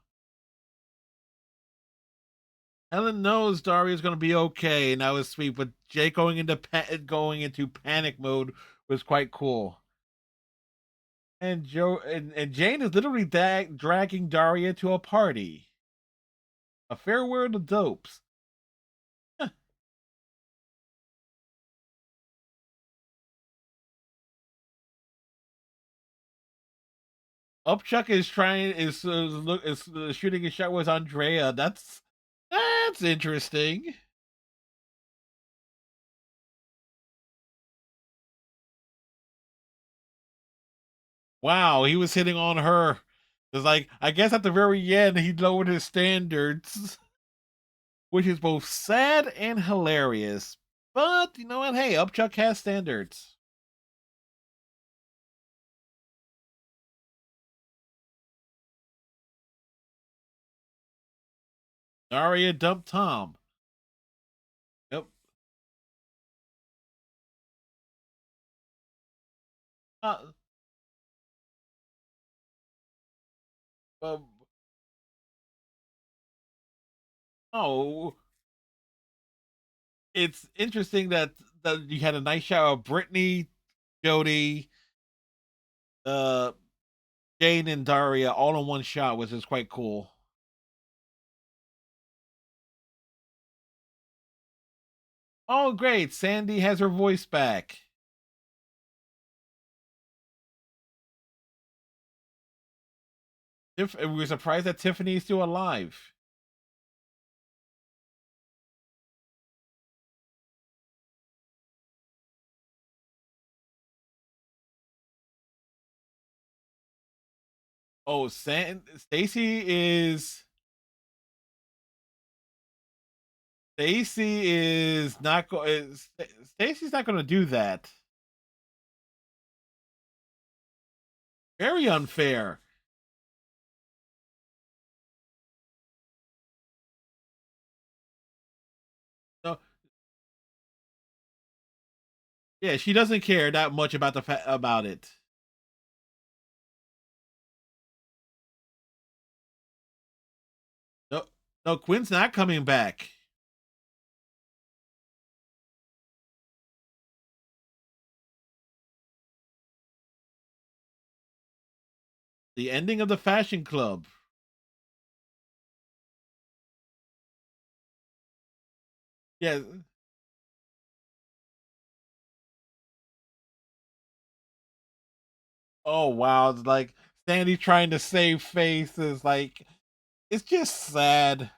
Helen knows Daria is going to be okay, and that was sweet. But Jake going into panic mode was quite cool. And and Jane is literally dragging Daria to a party. A farewell to dopes. Upchuck is trying is shooting a shot with Andrea. That's interesting. Wow, he was hitting on her. It's like I guess at the very end he lowered his standards, which is both sad and hilarious. But you know what? Hey, Upchuck has standards. Daria dumped Tom. Yep. Uh, uh, oh, it's interesting that you had a nice shot of Brittany, Jody, uh, Jane, and Daria all in one shot, which is quite cool. Oh, great! Sandy has her voice back. We're surprised that Tiffany is still alive. Oh, Stacy is Stacy is not going. Stacy's not going to do that. Very unfair. No, yeah, she doesn't care that much about about it. No, no, Quinn's not coming back. The ending of the Fashion Club. Yeah. Oh wow, it's like Sandy trying to save face is like it's just sad.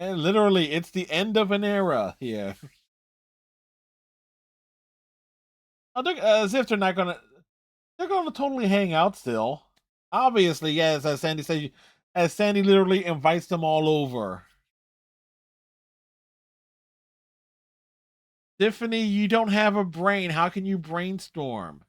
And literally, it's the end of an era here. As if they're not gonna. They're going to totally hang out still. Obviously, yes, as Sandy said, as Sandy literally invites them all over. Tiffany, you don't have a brain. How can you brainstorm?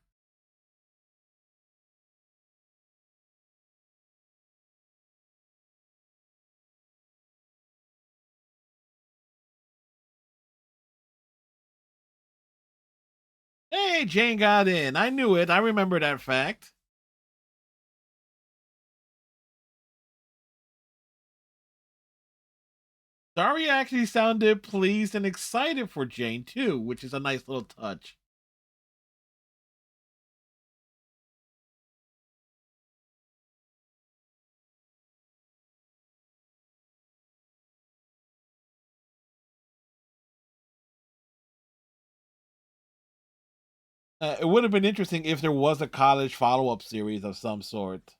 Hey, Jane got in. I knew it. I remember that fact. Daria actually sounded pleased and excited for Jane, too, which is a nice little touch. It would have been interesting if there was a college follow up series of some sort.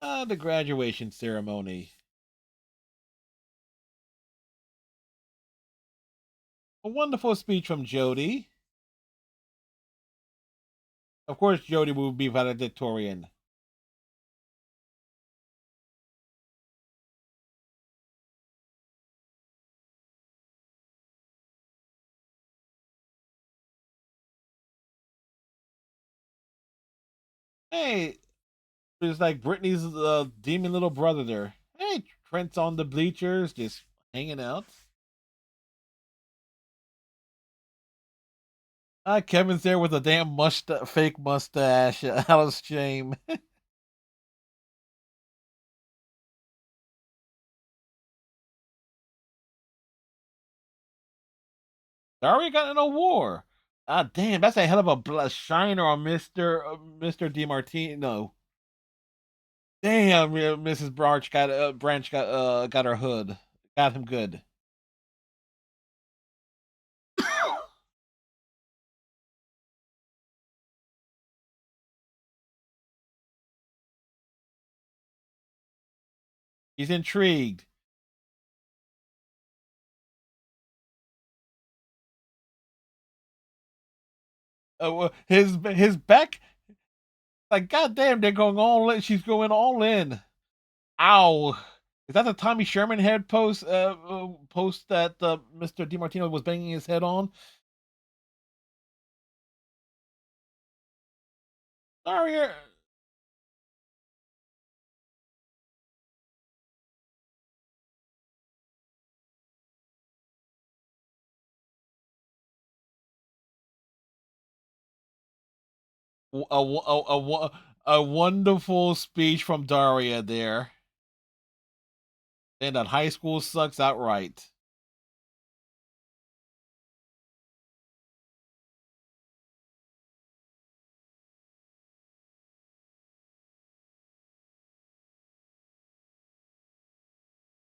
The graduation ceremony. A wonderful speech from Jody. Of course, Jody will be valedictorian. Hey, there's like Brittany's demon little brother there. Hey, Trent's on the bleachers, just hanging out. Kevin's there with a damn fake mustache. Alice shame. Daria got in a war. Ah, damn, that's a hell of a shiner on Mister DiMartino. Damn, yeah, Mrs. Branch got her hood, got him good. He's intrigued. His back, like goddamn, they're going all in. She's going all in. Ow! Is that the Tommy Sherman head post that Mr. DiMartino was banging his head on? Daria, a wonderful speech from Daria there, and that high school sucks outright.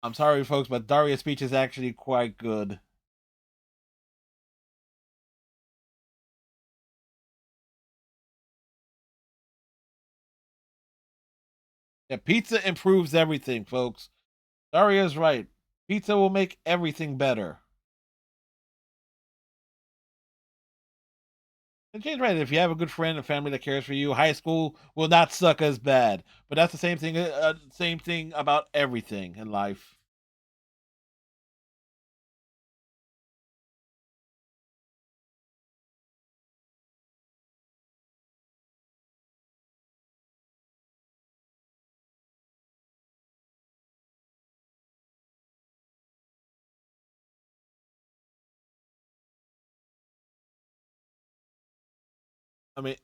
I'm sorry, folks, but Daria's speech is actually quite good. Yeah, pizza improves everything, folks. Daria's right. Pizza will make everything better. And she's right. If you have a good friend and family that cares for you, high school will not suck as bad. But that's the same thing about everything in life. I mean,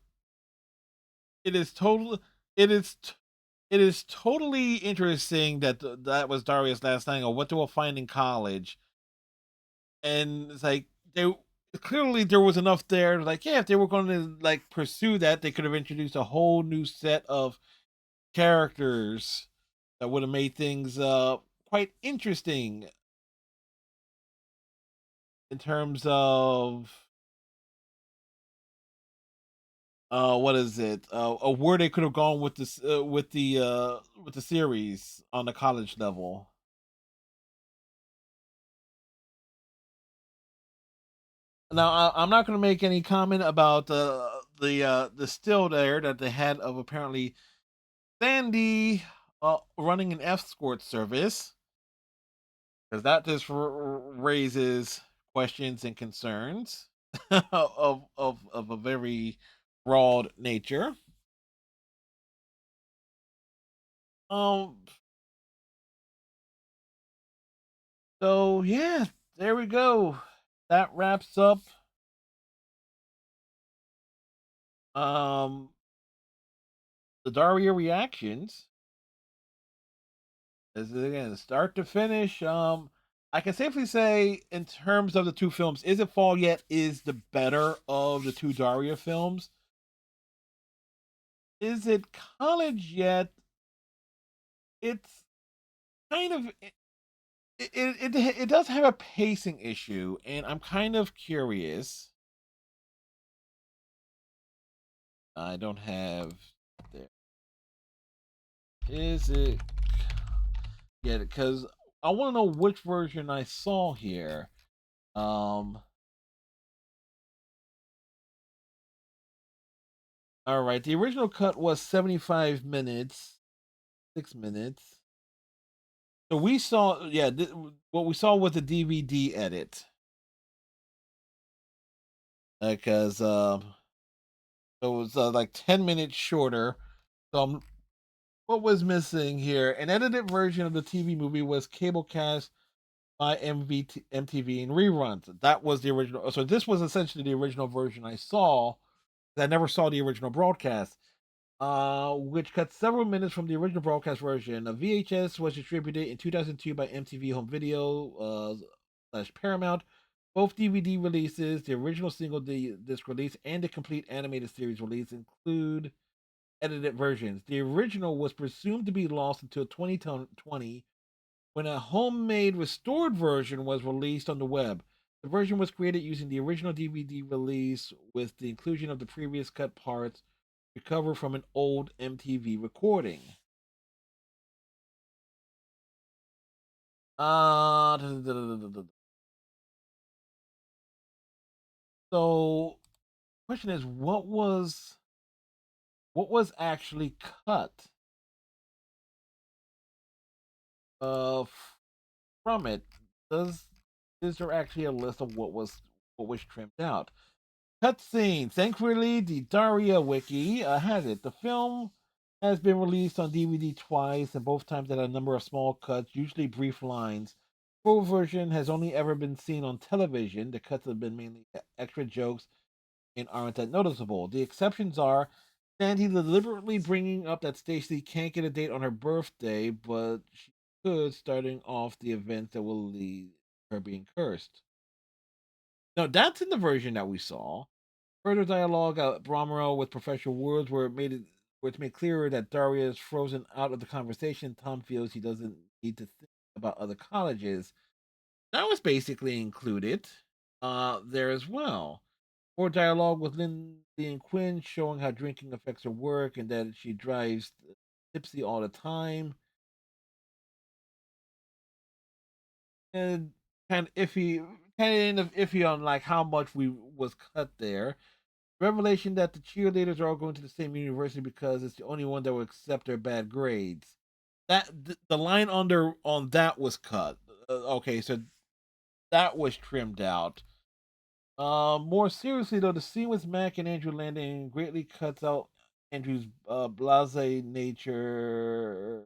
it is total. It is. It is totally interesting that that was Darius' last thing. Or what they will find in college, and it's like they clearly there was enough there. Like, yeah, if they were going to like pursue that, they could have introduced a whole new set of characters that would have made things quite interesting in terms of what is it where they could have gone with this with the series on the college level. Now, I'm not going to make any comment about the still there that they had of apparently Sandy running an escort service, because that just raises questions and concerns of a very broad nature. Um. So yeah, there we go. That wraps up um the Daria reactions. This is again start to finish. I can safely say, in terms of the two films, Is It Fall Yet is the better of the two Daria films. Is It College Yet? It's kind of it does have a pacing issue, and I'm kind of curious. I don't have there. Is it yet? Because I want to know which version I saw here. Um, all right, the original cut was 75 minutes, 6 minutes. So we saw, yeah, what we saw was the DVD edit, because it was like 10 minutes shorter. So what was missing here? An edited version of the TV movie was cable cast by MTV and reruns. That was the original. So this was essentially the original version I saw. I never saw the original broadcast, which cut several minutes from the original broadcast version. A VHS was distributed in 2002 by MTV Home Video slash Paramount. Both DVD releases, the original single disc release and the complete animated series release, include edited versions. The original was presumed to be lost until 2020, when a homemade restored version was released on the web. The version was created using the original DVD release with the inclusion of the previous cut parts recovered from an old MTV recording. Uh, so question is, what was actually cut uh from it? Does Is there actually a list of what was trimmed out? Cutscene. Thankfully, the Daria wiki has it. The film has been released on DVD twice, and both times had a number of small cuts, usually brief lines. Full version has only ever been seen on television. The cuts have been mainly extra jokes and aren't that noticeable. The exceptions are Sandy deliberately bringing up that Stacy can't get a date on her birthday, but she could, starting off the events that will lead her being cursed. No, that's in the version that we saw. Further dialogue at Bromero with Professor Woods, where it's made clearer that Daria is frozen out of the conversation. Tom feels he doesn't need to think about other colleges. That was basically included there as well. More dialogue with Lindy and Quinn, showing how drinking affects her work and that she drives tipsy all the time. And kind of iffy, kind of iffy on like how much we was cut there. Revelation that the cheerleaders are all going to the same university because it's the only one that will accept their bad grades. The line under on that was cut. Okay, so that was trimmed out. More seriously though, the scene with Mac and Andrew landing greatly cuts out Andrew's blasé nature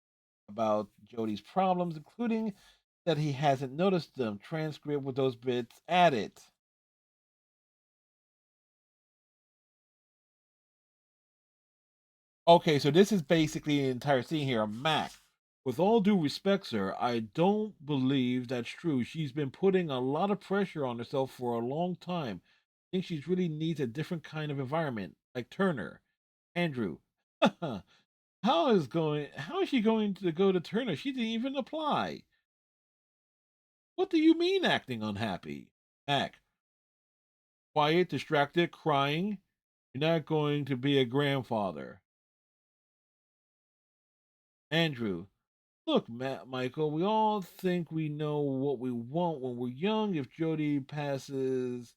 about Jody's problems, including that he hasn't noticed them. Transcript with those bits added. Okay, so this is basically the entire scene here. Mac, with all due respect, sir, I don't believe that's true. She's been putting a lot of pressure on herself for a long time. I think she really needs a different kind of environment, like Turner. Andrew, how is she going to go to Turner? She didn't even apply. What do you mean acting unhappy? Mac, quiet, distracted, crying. You're not going to be a grandfather. Andrew, look, Michael, we all think we know what we want when we're young. If Jody passes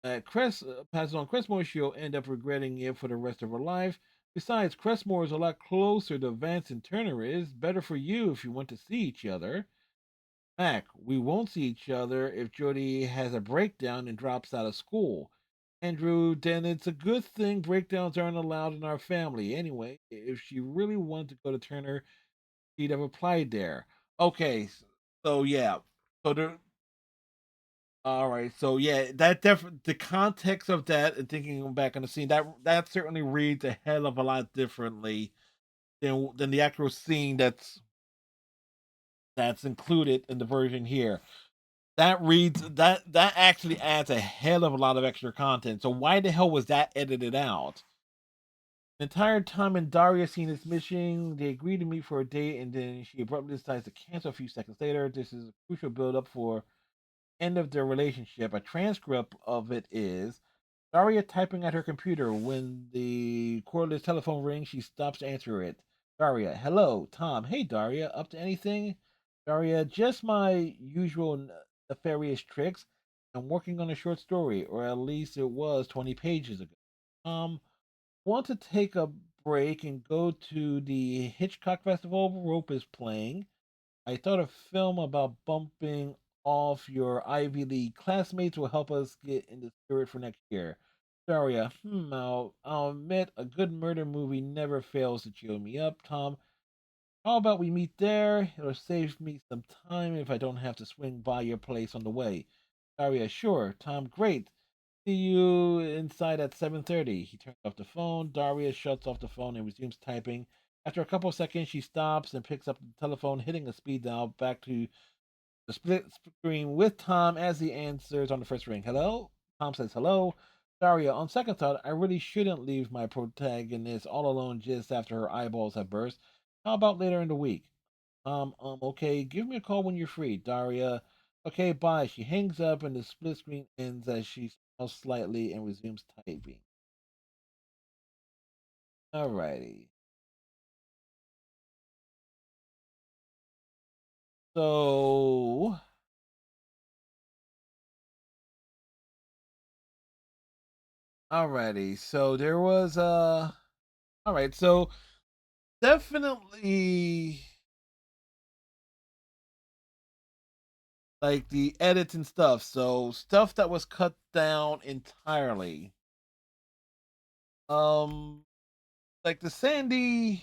passes on Cressmore, she'll end up regretting it for the rest of her life. Besides, Cressmore is a lot closer to Vance and Turner is. Better for you if you want to see each other. Mac, we won't see each other if Jody has a breakdown and drops out of school. Andrew, then it's a good thing breakdowns aren't allowed in our family. Anyway, if she really wanted to go to Turner, she'd have applied there. Okay, so yeah. So there, all right, so yeah, the context of that and thinking back on the scene that certainly reads a hell of a lot differently than the actual scene that's included in the version here. That actually adds a hell of a lot of extra content. So why the hell was that edited out? The entire time in Daria scene is missing, they agree to meet for a date, and then she abruptly decides to cancel a few seconds later. This is a crucial build up for end of their relationship. A transcript of it is Daria typing at her computer. When the cordless telephone rings, she stops to answer it. Daria, hello, Tom. Hey, Daria, up to anything? Daria, just my usual nefarious tricks. I'm working on a short story, or at least it was 20 pages ago. Want to take a break and go to the Hitchcock Festival? Rope is playing. I thought a film about bumping off your Ivy League classmates will help us get in the spirit for next year. Daria, I'll admit a good murder movie never fails to cheer me up. Tom, how about we meet there? It'll save me some time if I don't have to swing by your place on the way. Daria, sure. Tom, great. See you inside at 7:30. He turns off the phone. Daria shuts off the phone and resumes typing. After a couple of seconds, she stops and picks up the telephone, hitting a speed dial back to the split screen with Tom as he answers on the first ring. Hello? Tom says hello. Daria, on second thought, I really shouldn't leave my protagonist all alone just after her eyeballs have burst. How about later in the week? Okay, give me a call when you're free. Daria, okay, bye. She hangs up and the split screen ends as she smiles slightly and resumes typing. Alrighty. So, alrighty. So there was all right. So definitely like the edits and stuff. So stuff that was cut down entirely. Um like the Sandy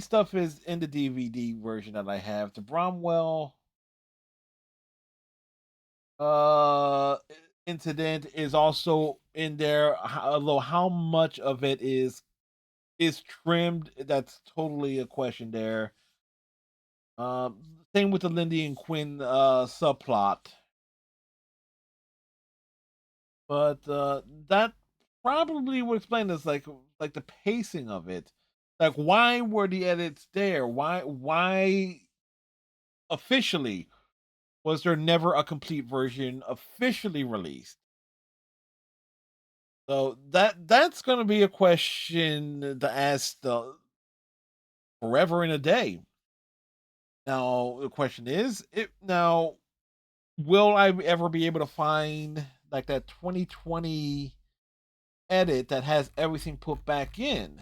stuff is in the DVD version that I have. The Bromwell uh incident is also in there, although how much of it is trimmed, that's totally a question there. Same with the Lindy and Quinn subplot. But that probably would explain this, like the pacing of it. Like, why were the edits there? Why officially was there never a complete version officially released? So that's going to be a question to ask forever and a day. Now the question is, it now will I ever be able to find like that 2020 edit that has everything put back in?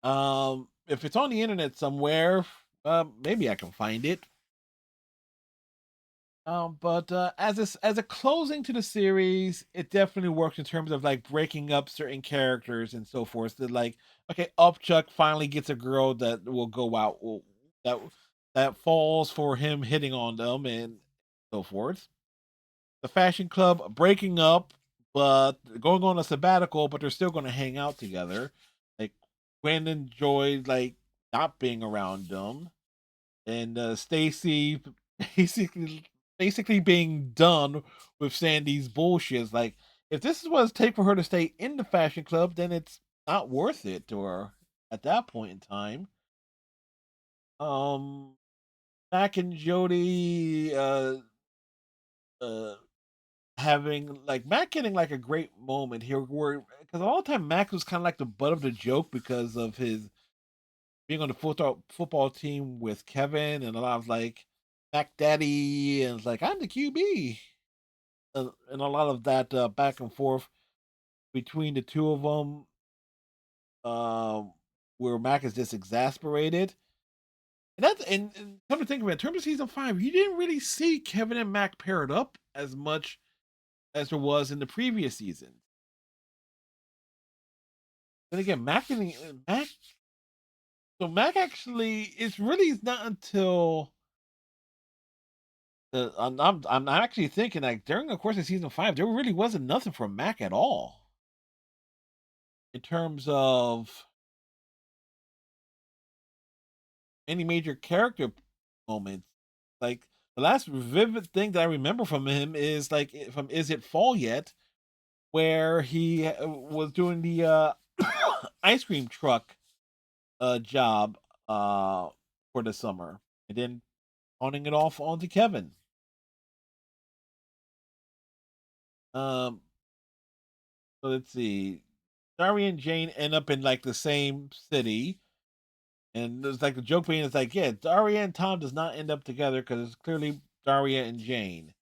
If it's on the internet somewhere, maybe I can find it. But as a closing to the series, it definitely works in terms of like breaking up certain characters and so forth. That like, okay, Upchuck finally gets a girl that will go out, that that falls for him hitting on them and so forth. The Fashion Club breaking up, but going on a sabbatical, but they're still going to hang out together. Like Gwen and Joy, like not being around them, and Stacy basically basically being done with Sandy's bullshit. Like, if this is what it's take for her to stay in the Fashion Club, then it's not worth it to her at that point in time. Um, Mac and Jody, uh, having like Mac getting like a great moment here, where because all the time Mac was kind of like the butt of the joke because of his being on the football team with Kevin and a lot of like Mac Daddy, and it's like I'm the QB, and a lot of that back and forth between the two of them, um, where Mac is just exasperated. And come to think of it, in terms of season 5, you didn't really see Kevin and Mac paired up as much as there was in the previous season. And again, Mac, so Mac actually, it's really not until I'm actually thinking like during the course of season 5, there really wasn't nothing from Mac at all in terms of any major character moments. Like the last vivid thing that I remember from him is like from Is It Fall Yet, where he was doing the ice cream truck job for the summer, and then pawning it off onto Kevin. Um, so let's see. Daria and Jane end up in like the same city, and there's like the joke being it's like, yeah, Daria and Tom does not end up together because it's clearly Daria and Jane.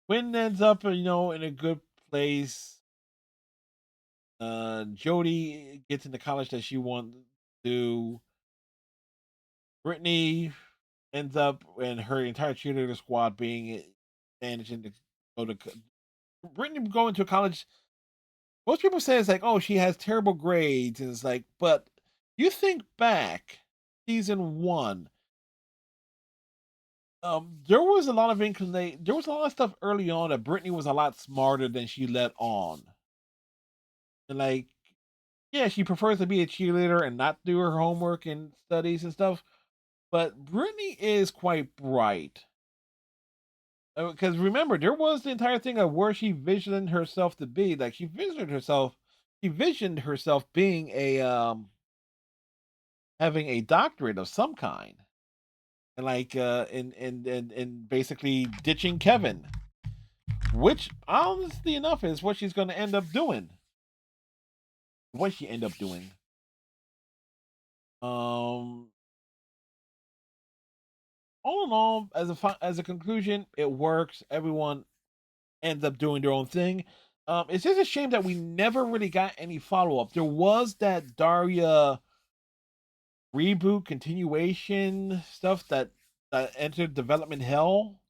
Quinn ends up, in a good place. Jody gets into college that she wants to. Brittany ends up and her entire cheerleader squad being managing to go to Brittany going to college. Most people say it's like, oh, she has terrible grades, and it's like, but you think back, season 1, there was a lot of inclination. There was a lot of stuff early on that Brittany was a lot smarter than she let on, and like, yeah, she prefers to be a cheerleader and not do her homework and studies and stuff. But Brittany is quite bright. Because remember, there was the entire thing of where she visioned herself to be. Like she visioned herself being a having a doctorate of some kind, and like and basically ditching Kevin, which honestly enough is what she's going to end up doing. What she end up doing. Um, all in all, as a conclusion, it works. Everyone ends up doing their own thing. It's just a shame that we never really got any follow up. There was that Daria reboot continuation stuff that entered development hell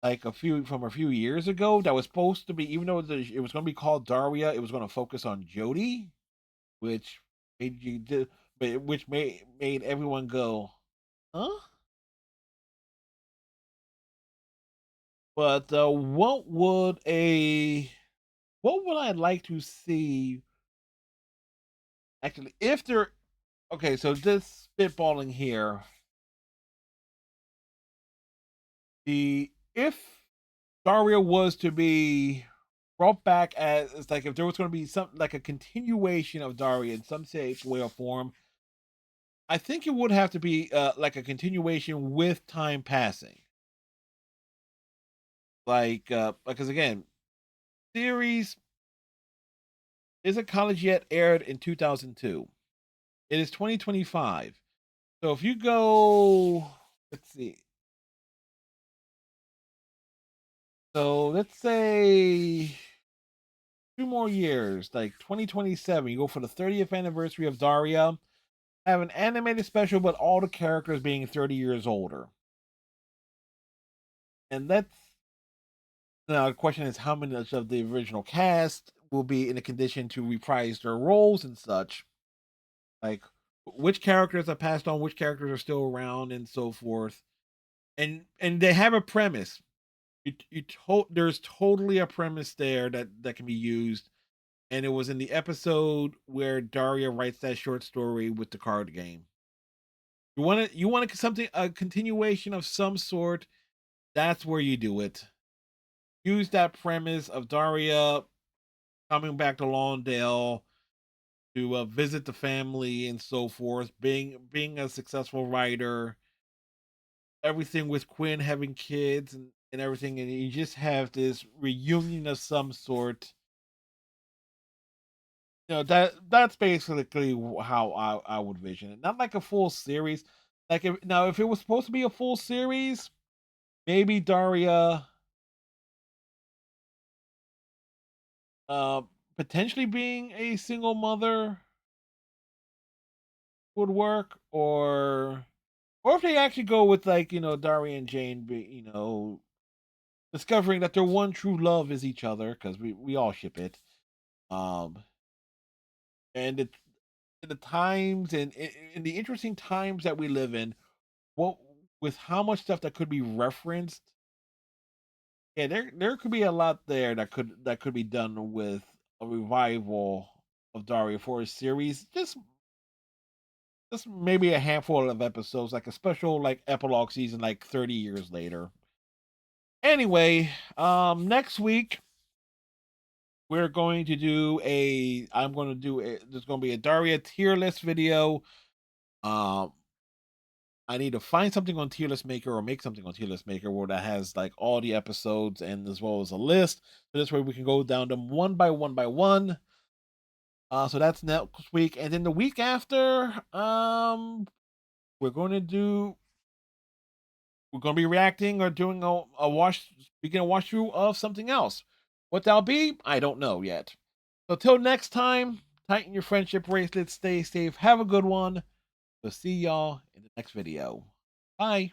like a few years ago. That was supposed to be, even though it was going to be called Daria, it was going to focus on Jody, which made you do, which made everyone go, huh? But what would I like to see actually if there okay, so this spitballing here, the if Daria was to be brought back as it's like if there was going to be some like a continuation of Daria in some shape, way, or form, I think it would have to be like a continuation with time passing. Like because again, series isn't college yet aired in 2002. It is 2025. So if you go, let's see. So let's say 2 more years, like 2027, you go for the 30th anniversary of Daria, have an animated special, but all the characters being 30 years older. And that's now the question is how many of the original cast will be in a condition to reprise their roles and such. Like which characters are passed on, which characters are still around, and so forth. And they have a premise. There's totally a premise there that can be used, and it was in the episode where Daria writes that short story with the card game. You want something, a continuation of some sort. That's where you do it. Use that premise of Daria coming back to Lawndale to visit the family and so forth, being a successful writer, everything with Quinn having kids and everything, and you just have this reunion of some sort. That's basically how I would vision it. Not like a full series. Like if it was supposed to be a full series, maybe Daria uh potentially being a single mother would work, or if they actually go with like, Daria and Jane be, discovering that their one true love is each other, because we all ship it. Um and it in the times and in the interesting times that we live in, what with how much stuff that could be referenced, yeah, there could be a lot there that could be done with a revival of Daria for a series. Just maybe a handful of episodes, like a special like epilogue season, like 30 years later. Anyway, next week we're going to do a. I'm going to do a. There's going to be a Daria tier list video. Um, I need to find something on Tier List Maker or make something on Tier List Maker where that has like all the episodes and as well as a list. So this way we can go down them one by one by one. So that's next week, and then the week after, we're going to do. We're going to be reacting or doing a wash, speaking a wash through of something else. What that'll be, I don't know yet. So till next time, tighten your friendship bracelets, stay safe, have a good one. We'll see y'all in the next video. Bye.